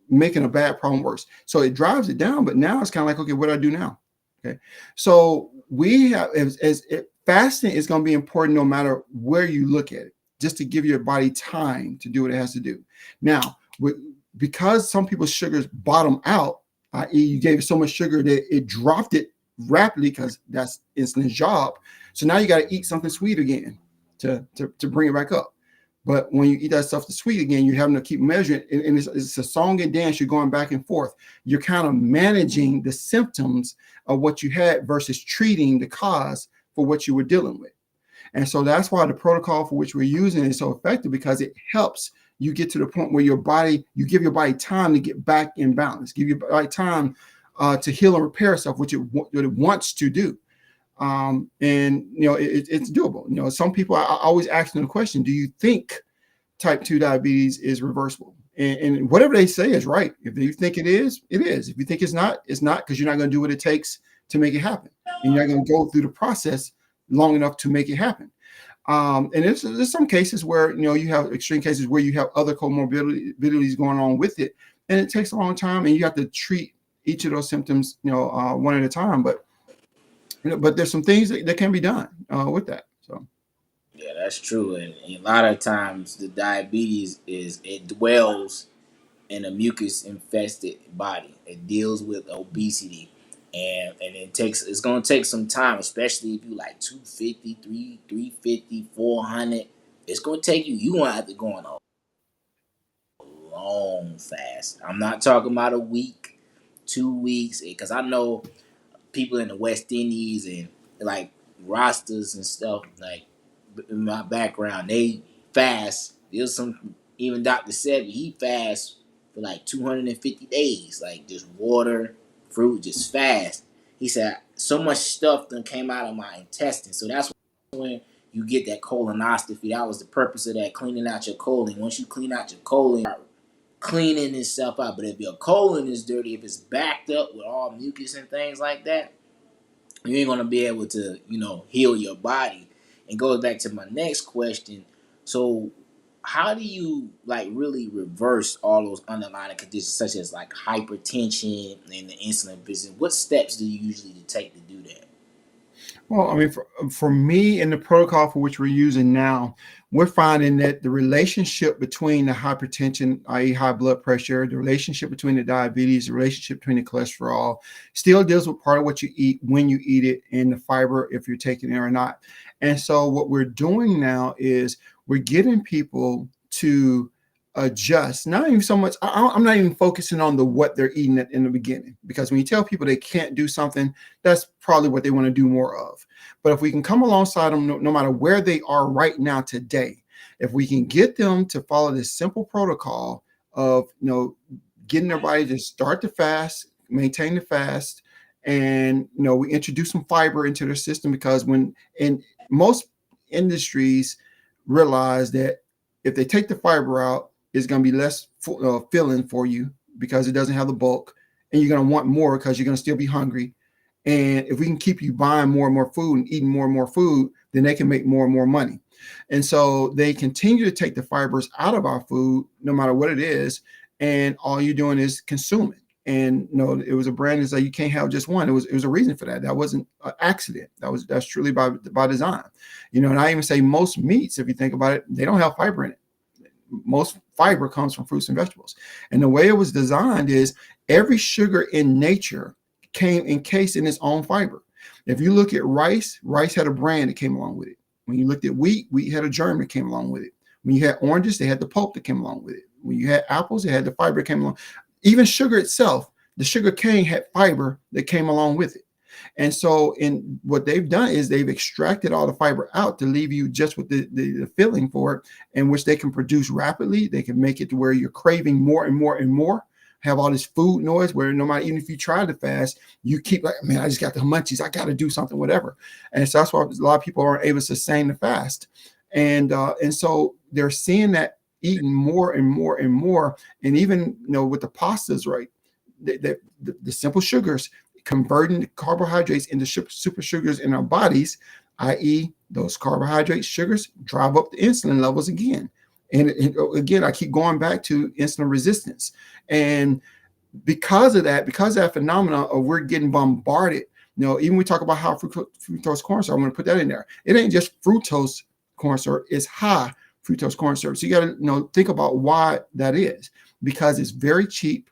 making a bad problem worse. So it drives it down, but now it's kind of like, okay, what do I do now? Okay. So we have, fasting is going to be important no matter where you look at it, just to give your body time to do what it has to do. Now, because some people's sugars bottom out, i.e. you gave it so much sugar that it dropped it rapidly because that's insulin's job. So now you got to eat something sweet again to bring it back up. But when you eat that stuff to sweet again, you're having to keep measuring, and it's a song and dance. You're going back and forth. You're kind of managing the symptoms of what you had versus treating the cause for what you were dealing with. And so that's why the protocol for which we're using is so effective, because it helps you get to the point where you give your body time to get back in balance, give your body time to heal and repair itself, which it wants to do. And it's doable. Some people, I always ask them the question: do you think type 2 diabetes is reversible? And whatever they say is right. If you think it is, it is. If you think it's not, because you're not going to do what it takes to make it happen, and you're not going to go through the process long enough to make it happen. And there's some cases where you have extreme cases where you have other comorbidities going on with it, and it takes a long time, and you have to treat each of those symptoms one at a time. But there's some things that can be done with that. So Yeah, that's true. And a lot of times the diabetes it dwells in a mucus infested body. It deals with obesity. And it's gonna take some time, especially if you like 250, 350, 400. It's gonna take you gonna have to go on a long fast. I'm not talking about a week, 2 weeks, because I know people in the West Indies and like rosters and stuff, like in my background, they fast. There's some, even Dr. Sebi, he fasts for like 250 days, like just water, fruit, just fast. He said so much stuff then came out of my intestines. So that's when you get that colonoscopy. That was the purpose of that, cleaning out your colon. Once you clean out your colon, cleaning itself out. But if your colon is dirty, if it's backed up with all mucus and things like that, you ain't gonna be able to, heal your body. And goes back to my next question. So how do you like really reverse all those underlying conditions such as like hypertension and the insulin resistance? What steps do you usually take to do that? Well, I mean, for me in the protocol for which we're using now, we're finding that the relationship between the hypertension, i.e. high blood pressure, the relationship between the diabetes, the relationship between the cholesterol still deals with part of what you eat, when you eat it, and the fiber, if you're taking it or not. And so what we're doing now is we're getting people to adjust. Not even so much, I'm not even focusing on what they're eating in the beginning, because when you tell people they can't do something, that's probably what they want to do more of. But if we can come alongside them, no matter where they are right now today, if we can get them to follow this simple protocol of getting their body to start the fast, maintain the fast, and we introduce some fiber into their system, because when in most industries realize that if they take the fiber out, it's going to be less filling for you because it doesn't have the bulk, and you're going to want more because you're going to still be hungry. And if we can keep you buying more and more food and eating more and more food, then they can make more and more money. And so they continue to take the fibers out of our food, no matter what it is. And all you're doing is consuming. And it was a brand that's like, you can't have just one. It was a reason for that. That wasn't an accident. That's truly by design. And I even say most meats, if you think about it, they don't have fiber in it. Most fiber comes from fruits and vegetables. And the way it was designed is every sugar in nature came encased in its own fiber. If you look at rice, rice had a brand that came along with it. When you looked at wheat, wheat had a germ that came along with it. When you had oranges, they had the pulp that came along with it. When you had apples, they had the fiber that came along. Even sugar itself, the sugar cane had fiber that came along with it. And so in what they've done is they've extracted all the fiber out to leave you just with the filling for it, in which they can produce rapidly. They can make it to where you're craving more and more and more, have all this food noise where no matter, even if you try to fast, you keep like, man, I just got the munchies. I got to do something, whatever. And so that's why a lot of people aren't able to sustain the fast. And so they're seeing that eating more and more and more. And even, with the pastas, right? The simple sugars, converting the carbohydrates into super sugars in our bodies, i.e., those carbohydrate sugars drive up the insulin levels again. And again, I keep going back to insulin resistance. And because of that phenomenon of we're getting bombarded, even we talk about high fructose corn syrup, I'm going to put that in there. It ain't just fructose corn syrup, it's high fructose corn syrup. So you got to think about why that is, because it's very cheap.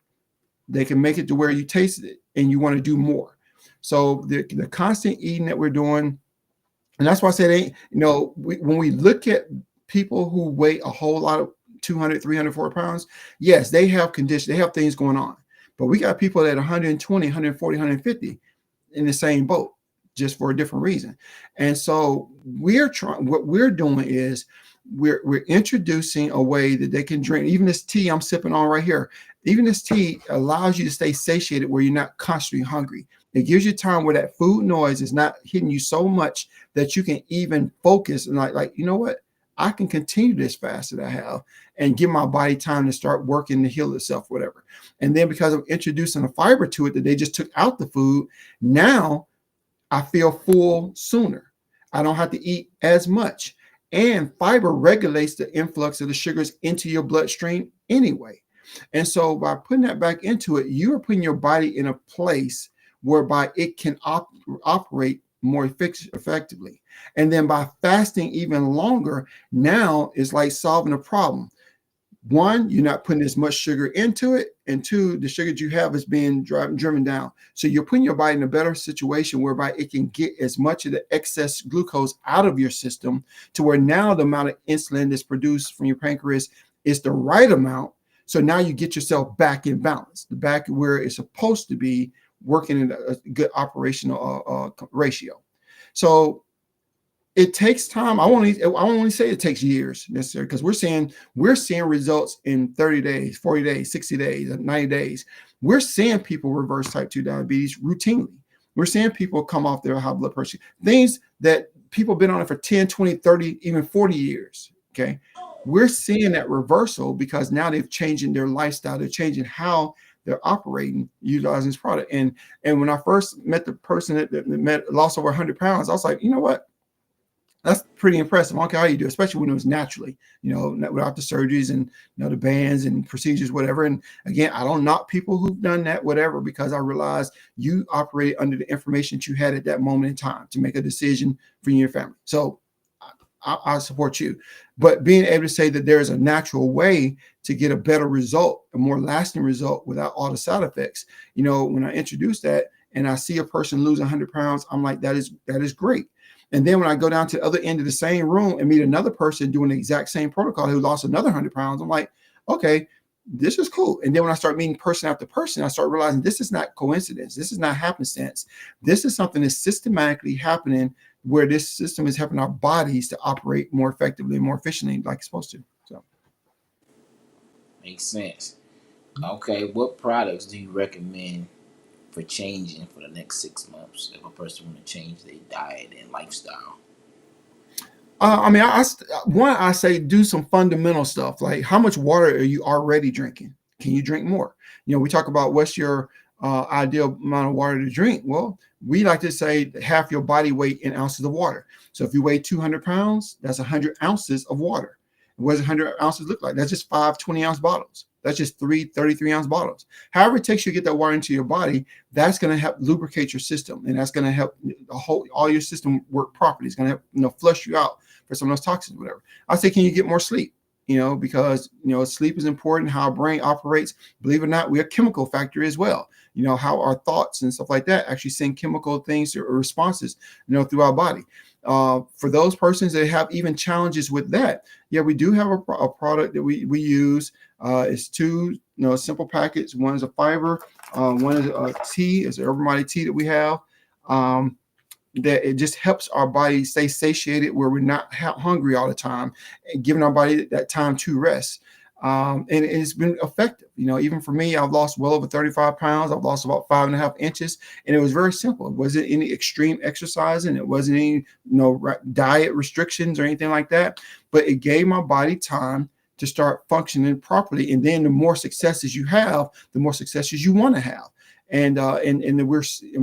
They can make it to where you taste it and you want to do more. So the constant eating that we're doing, and that's why I said, when we look at people who weigh a whole lot of 200, 300, 400 pounds, yes, they have conditions, they have things going on. But we got people at 120, 140, 150 in the same boat, just for a different reason. And so what we're doing is we're introducing a way that they can drink. Even this tea I'm sipping on right here, even this tea allows you to stay satiated where you're not constantly hungry. It gives you time where that food noise is not hitting you so much that you can even focus and like, you know what? I can continue this fast that I have and give my body time to start working to heal itself, whatever. And then because of introducing a fiber to it that they just took out the food, now I feel full sooner. I don't have to eat as much. And fiber regulates the influx of the sugars into your bloodstream anyway. And so by putting that back into it, you are putting your body in a place whereby it can operate more effectively. And then by fasting even longer, now it's like solving a problem. One, you're not putting as much sugar into it. And two, the sugar you have is being driven down. So you're putting your body in a better situation whereby it can get as much of the excess glucose out of your system to where now the amount of insulin that's produced from your pancreas is the right amount. So now you get yourself back in balance, back where it's supposed to be, working in a good operational ratio. So it takes time. I won't only say it takes years necessarily, because we're seeing results in 30 days, 40 days, 60 days, 90 days. We're seeing people reverse type 2 diabetes routinely. We're seeing people come off their high blood pressure, things that people have been on it for 10, 20, 30, even 40 years. Okay. We're seeing that reversal because now they've changed their lifestyle. They're changing how they're operating, utilizing this product. And when I first met the person that lost over 100 pounds, I was like, you know what? That's pretty impressive. I don't care how you do, especially when it was naturally, without the surgeries and the bands and procedures, whatever. And again, I don't knock people who've done that, whatever, because I realized you operated under the information that you had at that moment in time to make a decision for you and your family. So I support you. But being able to say that there's a natural way to get a better result, a more lasting result without all the side effects. When I introduce that and I see a person lose 100 pounds, I'm like, that is great. And then when I go down to the other end of the same room and meet another person doing the exact same protocol who lost another 100 pounds, I'm like, okay, this is cool. And then when I start meeting person after person, I start realizing this is not coincidence. This is not happenstance. This is something that's systematically happening, where this system is helping our bodies to operate more effectively and more efficiently like it's supposed to. So Makes sense. Okay, what products do you recommend for changing for the next 6 months if a person want to change their diet and lifestyle? I say do some fundamental stuff, like how much water are you already drinking? Can you drink more? We talk about what's your ideal amount of water to drink. Well, we like to say half your body weight in ounces of water. So if you weigh 200 pounds, that's 100 ounces of water. What does 100 ounces look like? That's just 5 20-ounce bottles. That's just 3 33-ounce bottles. However it takes you to get that water into your body, that's going to help lubricate your system, and that's going to help all your system work properly. It's going to help flush you out for some of those toxins, whatever. I say, can you get more sleep? because sleep is important. How our brain operates. Believe it or not, we're a chemical factory as well. How our thoughts and stuff like that actually send chemical things or responses, through our body. For those persons that have even challenges with that, yeah, we do have a product that we use. It's two simple packets. One is a fiber. One is a tea. It's an Evermighty tea that we have. That it just helps our body stay satiated, where we're not hungry all the time, and giving our body that time to rest. And it's been effective. Even for me, I've lost well over 35 pounds. I've lost about 5.5 inches, and it was very simple. It wasn't any extreme exercising. It wasn't any diet restrictions or anything like that. But it gave my body time to start functioning properly. And then the more successes you have, the more successes you want to have. And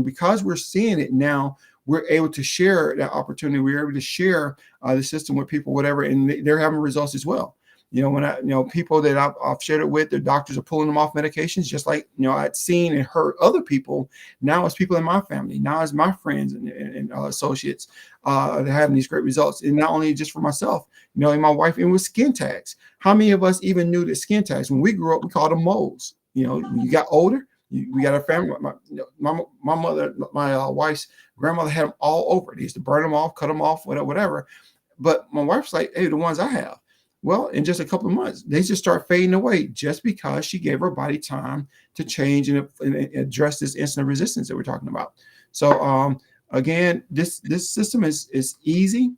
because we're seeing it now, we're able to share that opportunity. We're able to share the system with people, whatever, and they're having results as well. When people that I've shared it with, their doctors are pulling them off medications, just like I'd seen and heard other people. Now it's people in my family. Now it's my friends and associates that are having these great results. And not only just for myself, and my wife, and with skin tags. How many of us even knew that skin tags, when we grew up, we called them moles? When you got older, we got a family. My mother, my wife's grandmother had them all over. They used to burn them off, cut them off, whatever. But my wife's like, hey, the ones I have. Well, in just a couple of months, they just start fading away, just because she gave her body time to change and address this insulin resistance that we're talking about. So again, this system is easy.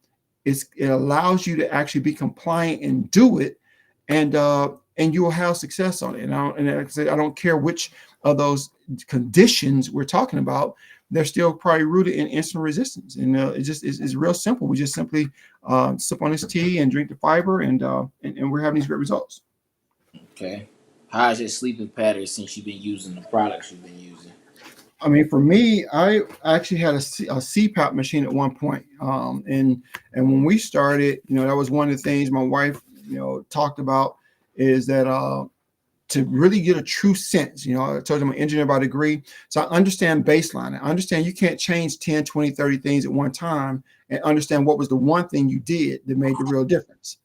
It allows you to actually be compliant and do it, and you will have success on it. And like I said, I don't care which of those conditions we're talking about. They're still probably rooted in insulin resistance, and it's real simple. We just simply sip on this tea and drink the fiber, and we're having these great results. Okay. How's your sleeping pattern since you've been using the products you've been using? I mean, for me, I actually had a CPAP machine at one point, and when we started, that was one of the things my wife, talked about, is that to really get a true sense. I told you I'm an engineer by degree, so I understand baseline. I understand you can't change 10, 20, 30 things at one time, and understand what was the one thing you did that made the real difference.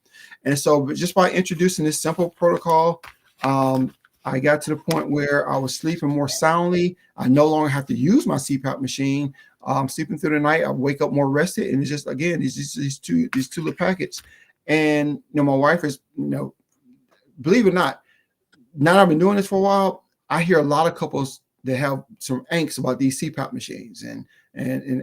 And so, but just by introducing this simple protocol, I got to the point where I was sleeping more soundly. I no longer have to use my CPAP machine. Sleeping through the night, I wake up more rested, and it's just, again, these two little packets. And my wife is, believe it or not, now that I've been doing this for a while, I hear a lot of couples that have some angst about these CPAP machines and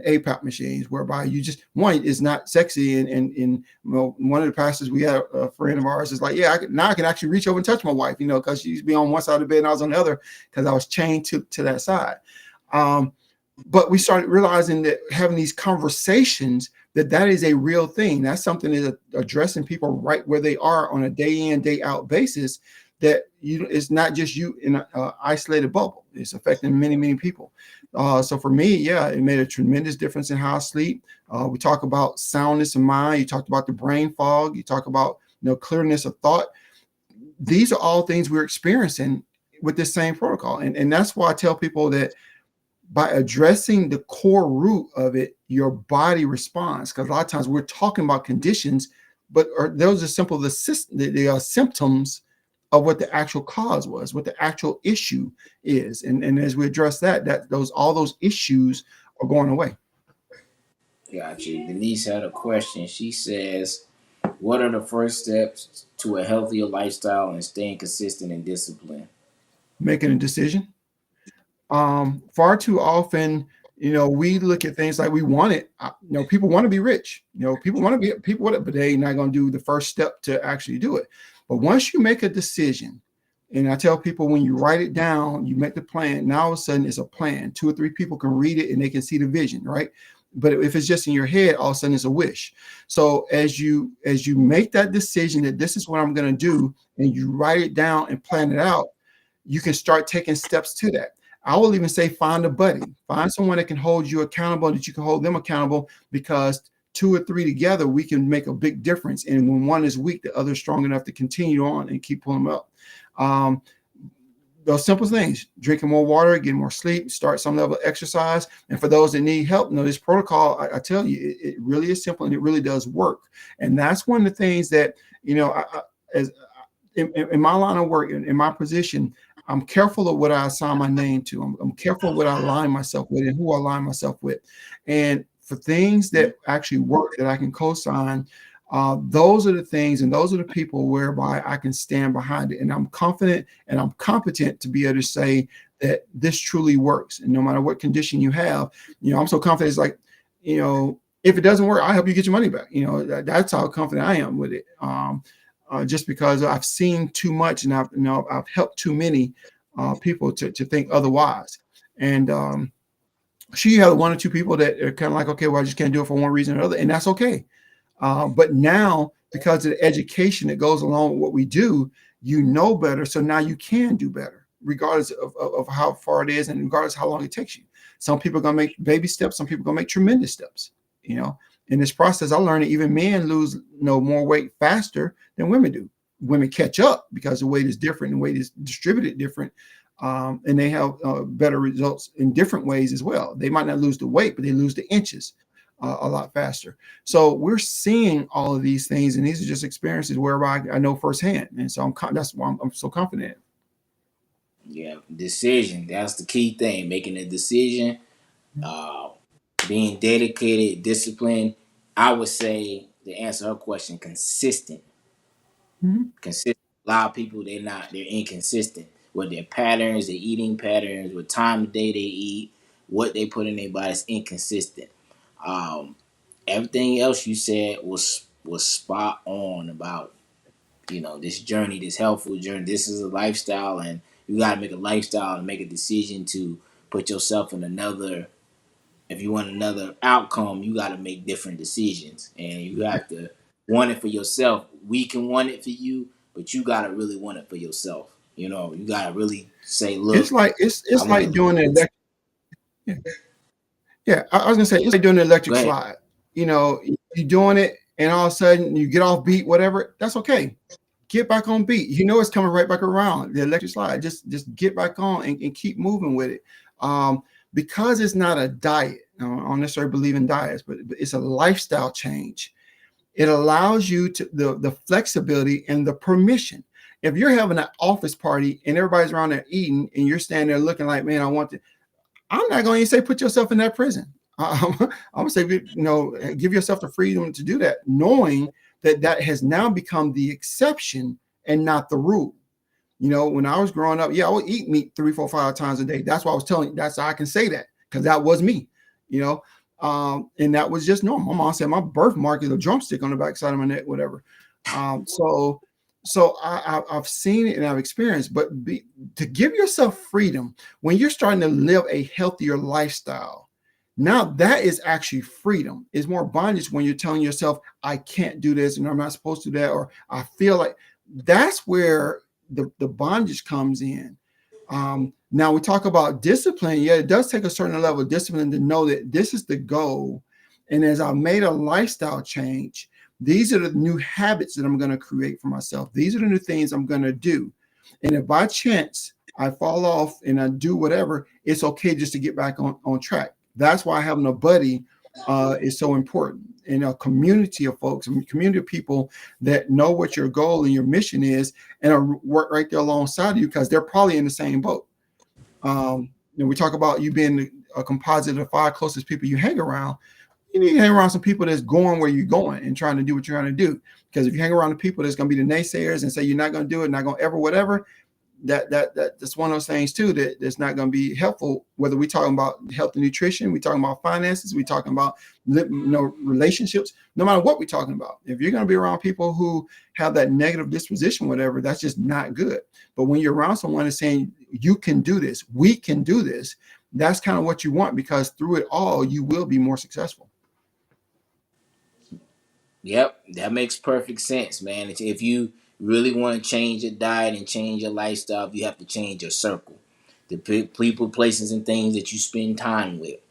APAP machines, whereby you just, one, is not sexy. And one of the pastors, we had a friend of ours, is like, yeah, now I can actually reach over and touch my wife, because she used to be on one side of the bed and I was on the other, because I was chained to that side. But we started realizing that having these conversations, that is a real thing. That's something that's addressing people right where they are on a day in, day out basis. That it's not just you in an isolated bubble. It's affecting many, many people. So for me, yeah, it made a tremendous difference in how I sleep. We talk about soundness of mind. You talked about the brain fog. You talk about clearness of thought. These are all things we're experiencing with this same protocol. And that's why I tell people that by addressing the core root of it, your body responds. Because a lot of times we're talking about conditions, but those are simple the symptoms of what the actual cause was, what the actual issue is. And as we address that all those issues are going away. Got you. Denise had a question. She says, what are the first steps to a healthier lifestyle and staying consistent and disciplined? Making a decision. Far too often, we look at things like we want it. People want to be rich. People want it, but they're not going to do the first step to actually do it. But once you make a decision, and I tell people, when you write it down, you make the plan. Now all of a sudden it's a plan. 2 or 3 people can read it and they can see the vision, right? But if it's just in your head, all of a sudden it's a wish. So as you make that decision that this is what I'm going to do, and you write it down and plan it out, you can start taking steps to that. I will even say, find a buddy, find someone that can hold you accountable, and that you can hold them accountable, because 2 or 3 together, we can make a big difference. And when one is weak, the other is strong enough to continue on and keep pulling them up. Those simple things: drinking more water, getting more sleep, start some level of exercise. And for those that need help, this protocol, I tell you, it really is simple, and it really does work. And that's one of the things that, as in my line of work, in my position, I'm careful of what I assign my name to. I'm careful of what I align myself with and who I align myself with. And for things that actually work that I can co-sign, those are the things and those are the people whereby I can stand behind it. And I'm confident and I'm competent to be able to say that this truly works. And no matter what condition you have, I'm so confident. It's like, if it doesn't work, I'll help you get your money back. That's how confident I am with it. Just because I've seen too much and I've helped too many people to think otherwise. And sure, you have one or two people that are kind of like, okay, well, I just can't do it for one reason or another, and that's okay. But now, because of the education that goes along with what we do, you know better. So now you can do better, regardless of how far it is and regardless of how long it takes you. Some people are going to make baby steps. Some people are going to make tremendous steps. In this process, I learned that even men lose more weight faster than women do. Women catch up because the weight is different and weight is distributed different. And they have better results in different ways as well. They might not lose the weight, but they lose the inches a lot faster. So we're seeing all of these things, and these are just experiences whereby I know firsthand, and so that's why I'm so confident. Yeah, decision. That's the key thing. Making a decision, uh, being dedicated, disciplined. I would say to answer her question, consistent. Mhm. Consistent. A lot of people they're inconsistent with their patterns, their eating patterns, what time of day they eat, what they put in their body is inconsistent. Um, Everything else you said was spot on about this journey, this healthful journey. This is a lifestyle, and you got to make a lifestyle and make a decision to put yourself in another. If you want another outcome, you got to make different decisions, and you have to want it for yourself. We can want it for you, but you got to really want it for yourself. You got to really say, It's "Look, like I it's want like to." doing an electric. Yeah, yeah, I was gonna say it's like doing an Go electric ahead. slide. You're doing it, and all of a sudden you get off beat, whatever. That's okay. Get back on beat. It's coming right back around the electric slide. Just get back on and keep moving with it. Because it's not a diet. I don't necessarily believe in diets, but it's a lifestyle change. It allows you to the flexibility and the permission. If you're having an office party and everybody's around there eating and you're standing there looking like, man, I want to, I'm not going to say put yourself in that prison. I'm going to say, give yourself the freedom to do that, knowing that that has now become the exception and not the rule. When I was growing up, yeah, I would eat meat 3, 4, 5 times a day. That's why I was telling you. That's how I can say that because that was me. You know, and that was just normal. My mom said my birthmark is a drumstick on the backside of my neck, whatever. So I've seen it and I've experienced, but to give yourself freedom when you're starting to live a healthier lifestyle. Now that is actually freedom. It's more bondage when you're telling yourself, I can't do this and I'm not supposed to do that, or I feel like that's where the bondage comes in. Now we talk about discipline. Yeah, it does take a certain level of discipline to know that this is the goal. And as I've made a lifestyle change, these are the new habits that I'm going to create for myself. These are the new things I'm going to do. And if by chance I fall off and I do whatever, it's okay just to get back on track. That's why having a buddy is so important. In a community of folks, a community of people that know what your goal and your mission is and work right there alongside you because they're probably in the same boat. We talk about you being a composite of 5 closest people you hang around. You need to hang around some people that's going where you're going and trying to do what you're trying to do. Because if you hang around the people that's going to be the naysayers and say you're not going to do it, not going to ever, whatever, that's one of those things too that's not going to be helpful. Whether we're talking about health and nutrition, we're talking about finances, we're talking about relationships, no matter what we're talking about. If you're going to be around people who have that negative disposition, whatever, that's just not good. But when you're around someone that's saying you can do this, we can do this, that's kind of what you want because through it all, you will be more successful. Yep, that makes perfect sense, man. If you really want to change your diet and change your lifestyle, you have to change your circle. The people, places, and things that you spend time with.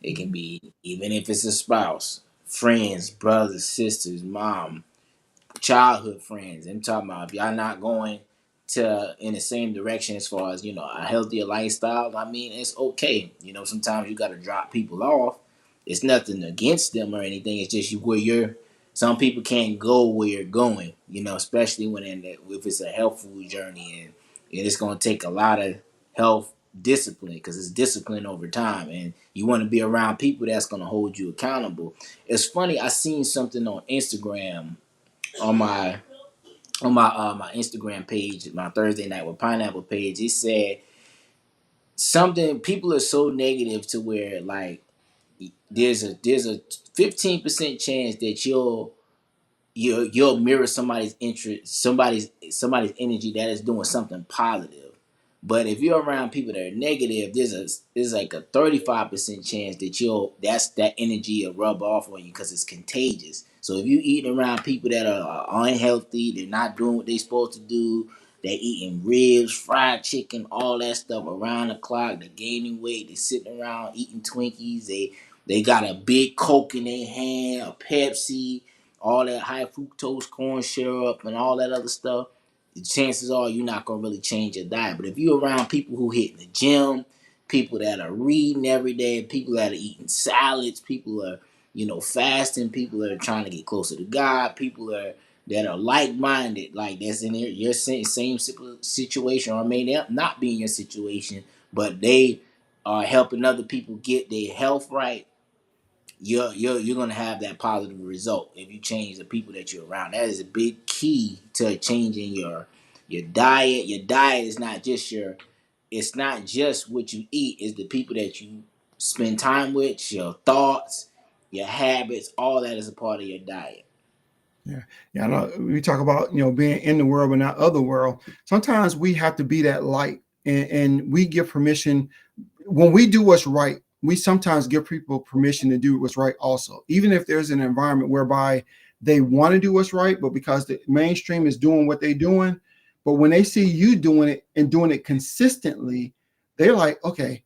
It can be, even if it's a spouse, friends, brothers, sisters, mom, childhood friends. I'm talking about if y'all not going to in the same direction as far as a healthier lifestyle. I mean, it's okay. Sometimes you got to drop people off. It's nothing against them or anything. It's just where your some people can't go where you're going, especially if it's a health food journey, and it's going to take a lot of health discipline, because it's discipline over time, and you want to be around people that's going to hold you accountable. It's funny, I seen something on Instagram, on my Instagram page, my Thursday Night with Pineapple page. It said something, people are so negative to where, like, there's a 15% chance that you'll mirror somebody's interest, somebody's energy that is doing something positive. But if you're around people that are negative, there's like a 35% chance that energy will rub off on you, because it's contagious. So if you eating around people that are unhealthy, they're not doing what they're supposed to do, they're eating ribs, fried chicken, all that stuff around the clock, they're gaining weight, they're sitting around eating Twinkies, they got a big Coke in their hand, a Pepsi, all that high fructose corn syrup and all that other stuff, the chances are you're not gonna really change your diet. But if you're around people who hit the gym, people that are reading every day, people that are eating salads, people are fasting, people that are trying to get closer to God, people that are like-minded, like that's in your same situation, or may not be in your situation, but they are helping other people get their health right. You're gonna have that positive result if you change the people that you're around. That is a big key to changing your diet. Your diet is not just it's not just what you eat, it's the people that you spend time with, your thoughts, your habits, all that is a part of your diet. Yeah, yeah. I know we talk about being in the world but not of the world. Sometimes we have to be that light, and we give permission when we do what's right. We sometimes give people permission to do what's right also, even if there's an environment whereby they want to do what's right, but because the mainstream is doing what they're doing, but when they see you doing it and doing it consistently, they're like, okay,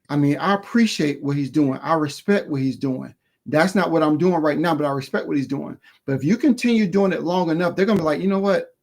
I mean, I appreciate what he's doing. I respect what he's doing. That's not what I'm doing right now, but I respect what he's doing. But if you continue doing it long enough, they're gonna be like, you know what?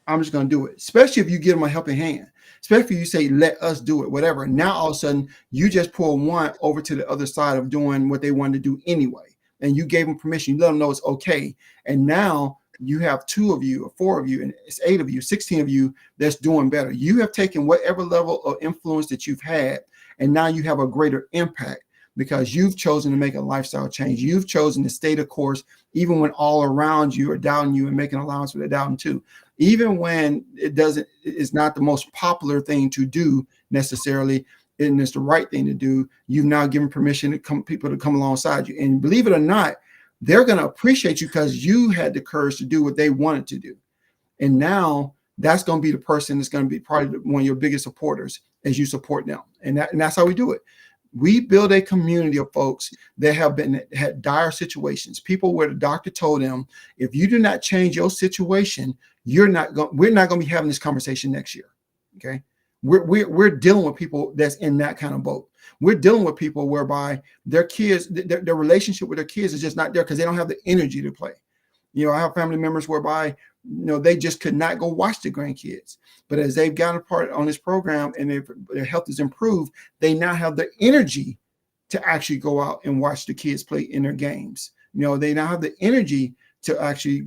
I'm just gonna do it. Especially if you give them a helping hand. Especially if you say, let us do it, whatever. Now all of a sudden you just pull one over to the other side of doing what they wanted to do anyway. And you gave them permission, you let them know it's okay. And now you have 2 of you or 4 of you, and it's 8 of you, 16 of you that's doing better. You have taken whatever level of influence that you've had, and now you have a greater impact because you've chosen to make a lifestyle change. You've chosen to stay the course, even when all around you are doubting you and making allowance for their doubting too. Even when it's not the most popular thing to do necessarily, and it's the right thing to do, you've now given permission to people to come alongside you. And believe it or not, they're going to appreciate you because you had the courage to do what they wanted to do. And now that's going to be the person that's going to be probably one of your biggest supporters as you support them. And that's how we do it. We build a community of folks that had dire situations, people where the doctor told them, if you do not change your situation, we're not going to be having this conversation next year. Okay. We're dealing with people that's in that kind of boat. We're dealing with people whereby their kids, their relationship with their kids is just not there because they don't have the energy to play. I have family members whereby, they just could not go watch the grandkids. But as they've gotten part on this program and their health is improved, they now have the energy to actually go out and watch the kids play in their games. They now have the energy to actually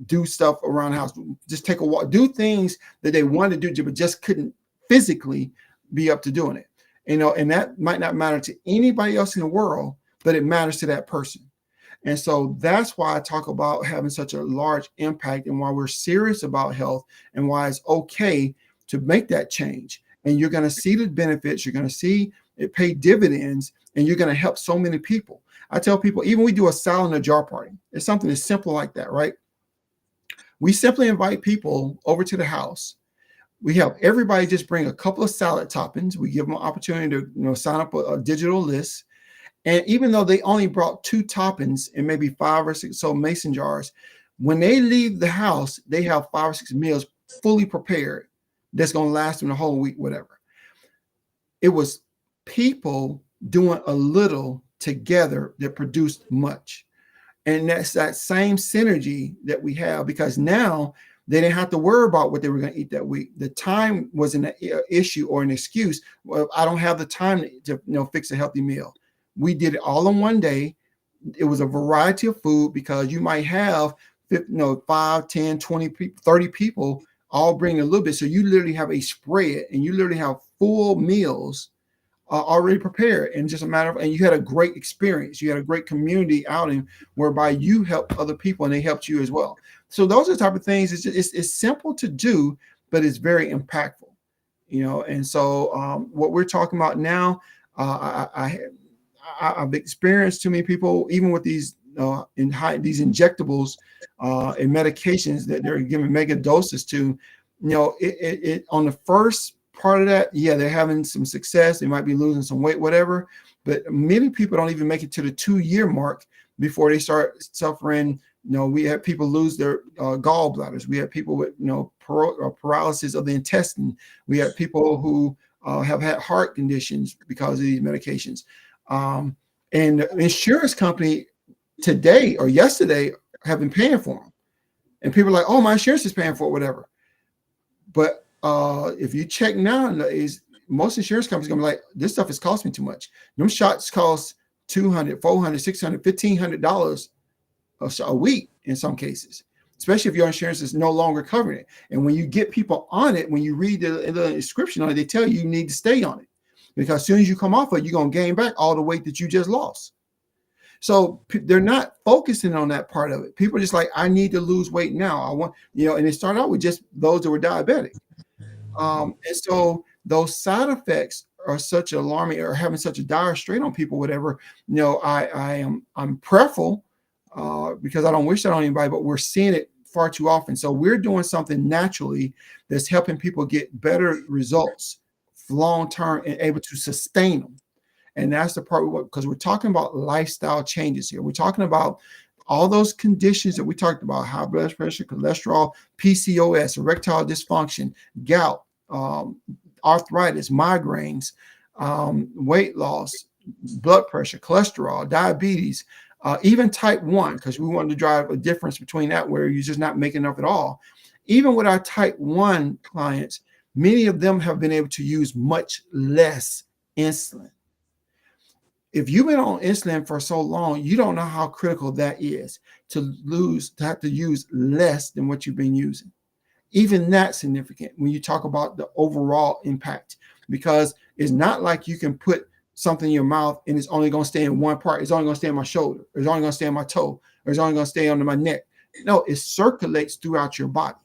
do stuff around the house, just take a walk, do things that they wanted to do, but just couldn't physically be up to doing it. And that might not matter to anybody else in the world, but it matters to that person. And so that's why I talk about having such a large impact and why we're serious about health and why it's okay to make that change. And you're going to see the benefits. You're going to see it pay dividends, and you're going to help so many people. I tell people, even we do a salad in a jar party. It's something as simple like that, right? We simply invite people over to the house. We have everybody just bring a couple of salad toppings. We give them an opportunity to sign up a digital list. And even though they only brought 2 toppings and maybe 5 or 6 so mason jars, when they leave the house, they have 5 or 6 meals fully prepared that's going to last them the whole week, whatever. It was people doing a little together that produced much. And that's that same synergy that we have, because now they didn't have to worry about what they were going to eat that week. The time wasn't an issue or an excuse. Well, I don't have the time to fix a healthy meal. We did it all in one day. it was a variety of food because you might have 5, 10, 20 people, 30 people all bringing a little bit. So you literally have a spread and you literally have full meals already prepared and just a matter of, and you had a great experience. You had a great community outing whereby you helped other people and they helped you as well. So those are the type of things. It's simple to do, but it's very impactful, And so what we're talking about now, I've experienced too many people, even with these these injectables and medications that they're giving mega doses to. It on the first part of that, yeah, they're having some success. They might be losing some weight, whatever. But many people don't even make it to the 2-year mark before they start suffering. We have people lose their gallbladders. We have people with paralysis of the intestine. We have people who have had heart conditions because of these medications. And the insurance company today or yesterday have been paying for them. And people are like, oh, my insurance is paying for it, whatever. But if you check now, most insurance companies are going to be like, this stuff is costing me too much. Them shots cost $200, $400, $600, $1,500 a week in some cases, especially if your insurance is no longer covering it. And when you get people on it, when you read the description on it, they tell you need to stay on it. Because as soon as you come off of it, you're going to gain back all the weight that you just lost. So they're not focusing on that part of it. People are just like, I need to lose weight now. I want, and they start out with just those that were diabetic. And so those side effects are such alarming or having such a dire strain on people, whatever. I'm prayerful because I don't wish that on anybody, but we're seeing it far too often. So we're doing something naturally that's helping people get better results long term and able to sustain them. And that's the part because we're talking about lifestyle changes here. We're talking about all those conditions that we talked about: high blood pressure, cholesterol, PCOS, erectile dysfunction, gout, arthritis, migraines, weight loss, blood pressure, cholesterol, diabetes, even type 1, because we wanted to drive a difference between that where you're just not making enough at all. Even with our type 1 clients, many of them have been able to use much less insulin. If you've been on insulin for so long, you don't know how critical that is to have to use less than what you've been using. Even that's significant when you talk about the overall impact, because it's not like you can put something in your mouth and it's only going to stay in one part. It's only going to stay in my shoulder, or it's only going to stay in my toe, or it's only going to stay under my neck. No, it circulates throughout your body.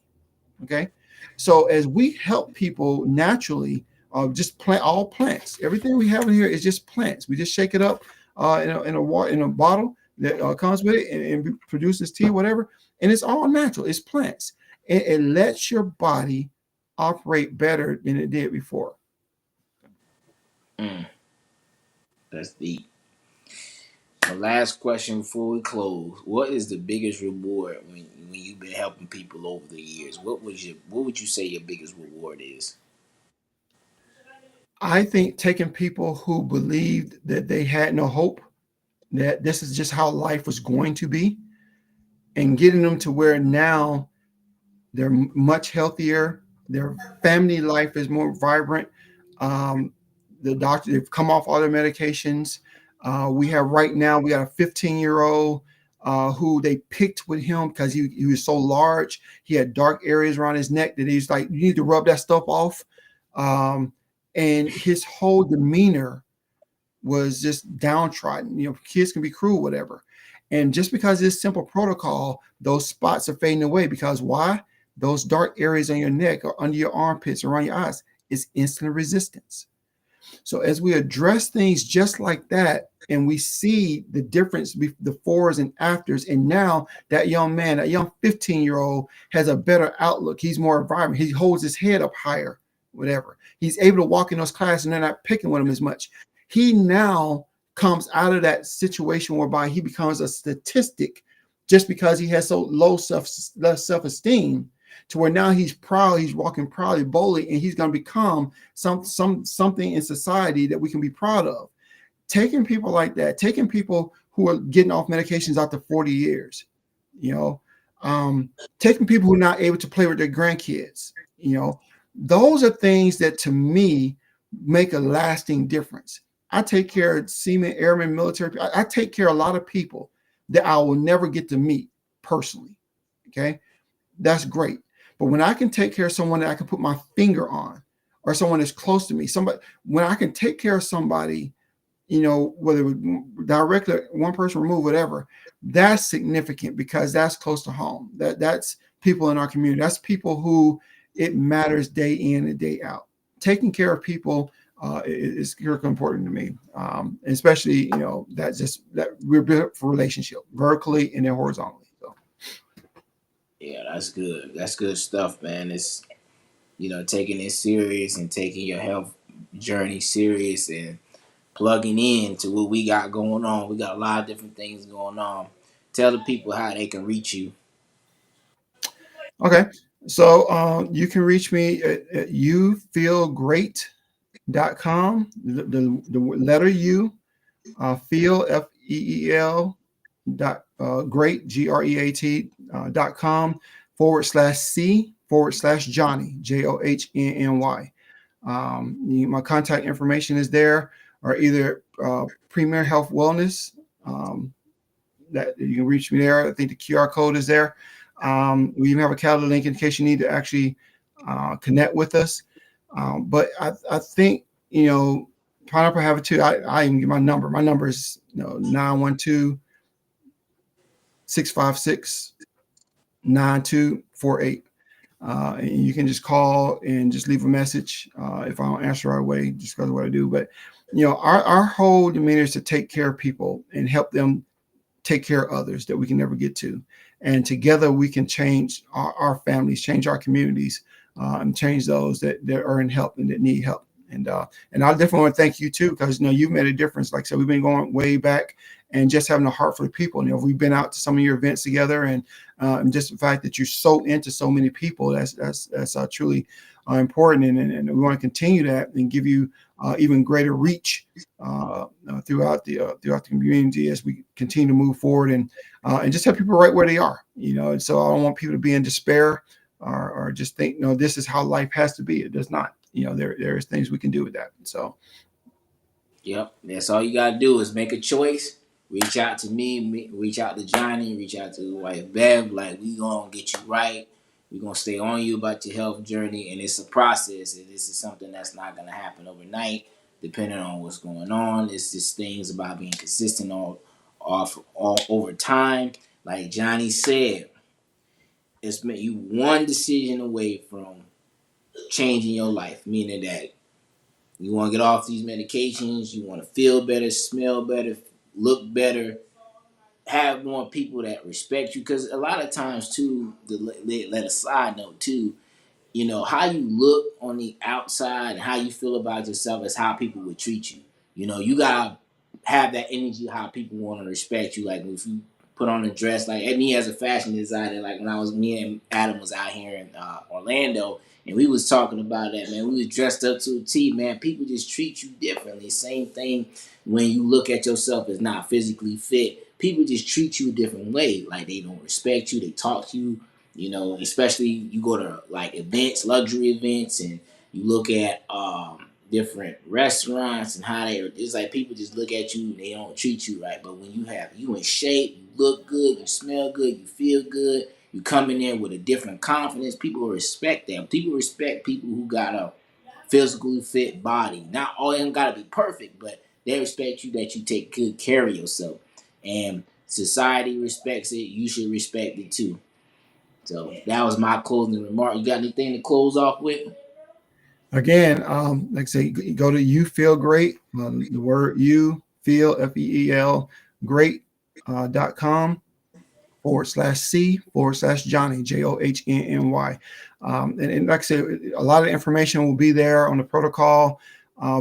Okay. So as we help people naturally, just plant all plants. Everything we have in here is just plants. We just shake it up in a bottle that comes with it and produces tea, whatever. And it's all natural. It's plants. It lets your body operate better than it did before. That's deep. The last question before we close: what is the biggest reward when you've been helping people over the years? What would you say your biggest reward is? I think taking people who believed that they had no hope, that this is just how life was going to be, and getting them to where now they're much healthier. Their family life is more vibrant. The doctor, they've come off all their medications. We have right now, we got a 15-year-old who they picked with him because he was so large. He had dark areas around his neck that he's like, you need to rub that stuff off. And his whole demeanor was just downtrodden. Kids can be cruel, whatever. And just because of this simple protocol, those spots are fading away. Because why? Those dark areas on your neck or under your armpits, around your eyes, is insulin resistance. So as we address things just like that, and we see the difference, the befores and afters, and now that young man, that young 15-year-old has a better outlook. He's more vibrant. He holds his head up higher, whatever. He's able to walk in those classes and they're not picking with him as much. He now comes out of that situation whereby he becomes a statistic just because he has so low self-esteem, to where now he's proud, he's walking proudly, boldly, and he's going to become something in society that we can be proud of. Taking people like that, taking people who are getting off medications after 40 years, taking people who are not able to play with their grandkids, those are things that to me make a lasting difference. I take care of seamen, airmen, military. I take care of a lot of people that I will never get to meet personally. Okay, that's great. But when I can take care of someone that I can put my finger on, or someone that's close to me, somebody, when I can take care of somebody, whether directly one person removed, whatever, that's significant because that's close to home. That's people in our community. That's people who it matters day in and day out. Taking care of people is critically important to me, especially that we're built for relationship, vertically and then horizontally. So Yeah, that's good. That's good stuff, man. It's taking it serious and taking your health journey serious and plugging in to what we got going on. We got a lot of different things going on. Tell the people how they can reach you. okay, so you can reach me at youfeelgreat.com. The letter U, feel FEEL great GREAT .com/C/Johnny JOHNNY. My contact information is there, or either Premier Health Wellness. That you can reach me there. I think the QR code is there. We even have a calendar link in case you need to actually connect with us. But I think Pineapple have it too. I even give my number. My number is 912-656-9248. And you can just call and just leave a message if I don't answer right away, just because of what I do. But our whole demeanor is to take care of people and help them take care of others that we can never get to. And together we can change our families, change our communities, and change those that are in help and that need help. And I definitely want to thank you too, because you've made a difference. Like I said, we've been going way back, and just having a heart for the people. We've been out to some of your events together, and just the fact that you're so into so many people, that's truly important. And we want to continue that and give you even greater reach throughout the community as we continue to move forward, and just have people right where they are. So I don't want people to be in despair or just think, this is how life has to be. It does not. There's things we can do with that. So Yep, that's all you gotta do is make a choice. Reach out to me, reach out to Johnny, reach out to wife Bev. Like, we gonna get you right. We gonna stay on you about your health journey, and it's a process. And this is something that's not gonna happen overnight, depending on what's going on. It's just things about being consistent all over time. Like Johnny said, it's you one decision away from changing your life. Meaning that you want to get off these medications. You want to feel better, smell better, look better, have more people that respect you. Because a lot of times, too, let a side note, too, how you look on the outside and how you feel about yourself is how people would treat you. You gotta have that energy how people want to respect you. Like, if you put on a dress, like me as a fashion designer, like when me and Adam was out here in Orlando, and we was talking about that, man. We was dressed up to a T, man. People just treat you differently. Same thing when you look at yourself as not physically fit. People just treat you a different way. Like, they don't respect you. They talk to you, especially you go to like events, luxury events, and you look at different restaurants and how it's like people just look at you and they don't treat you right. But when you in shape, you look good, you smell good, you feel good, you come in there with a different confidence, people respect them. People respect people who got a physically fit body. Not all of them gotta be perfect, but they respect you that you take good care of yourself. And society respects it, you should respect it too. So that was my closing remark. You got anything to close off with? again, like I say, you go to You Feel Great. The word You Feel FEEL great .com/C/Johnny JOHNNY. And like I said, a lot of information will be there on the protocol.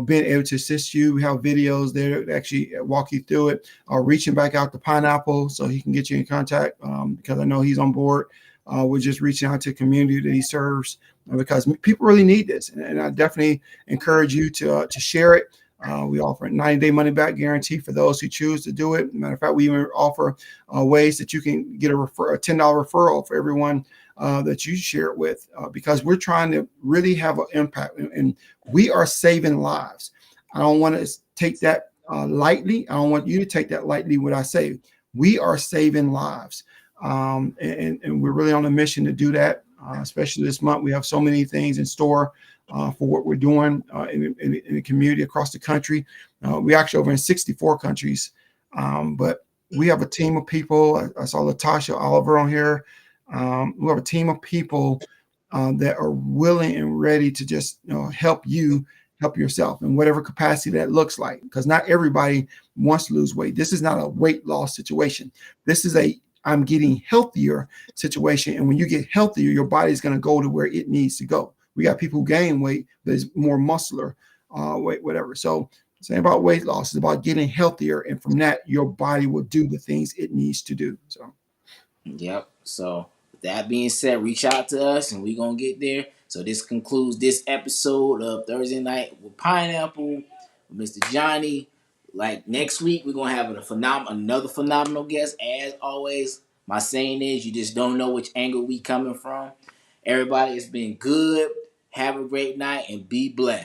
Being able to assist you. We have videos there that actually walk you through it. Reaching back out to Pineapple so he can get you in contact because I know he's on board. We're just reaching out to the community that he serves because people really need this. And I definitely encourage you to share it. We offer a 90-day money-back guarantee for those who choose to do it. Matter of fact, we even offer ways that you can get a $10 referral for everyone that you share it with because we're trying to really have an impact. And we are saving lives. I don't want to take that lightly. I don't want you to take that lightly. What I say, we are saving lives, and we're really on a mission to do that. Especially this month, we have so many things in store for what we're doing in the community across the country. We actually over in 64 countries, but we have a team of people. I saw Latasha Oliver on here. We have a team of people that are willing and ready to just help you help yourself in whatever capacity that looks like. Because not everybody wants to lose weight. This is not a weight loss situation. This is a I'm getting healthier situation. And when you get healthier, your body's going to go to where it needs to go. We got people who gain weight, but it's more muscular weight, whatever. So saying about weight loss is about getting healthier, and from that, your body will do the things it needs to do. So, Yep. So with that being said, reach out to us and we gonna get there. So this concludes this episode of Thursday Night with Pineapple with Mr. Johnny. Like next week, we're gonna have another phenomenal guest. As always, my saying is you just don't know which angle we coming from. Everybody, it's been good. Have a great night and be blessed.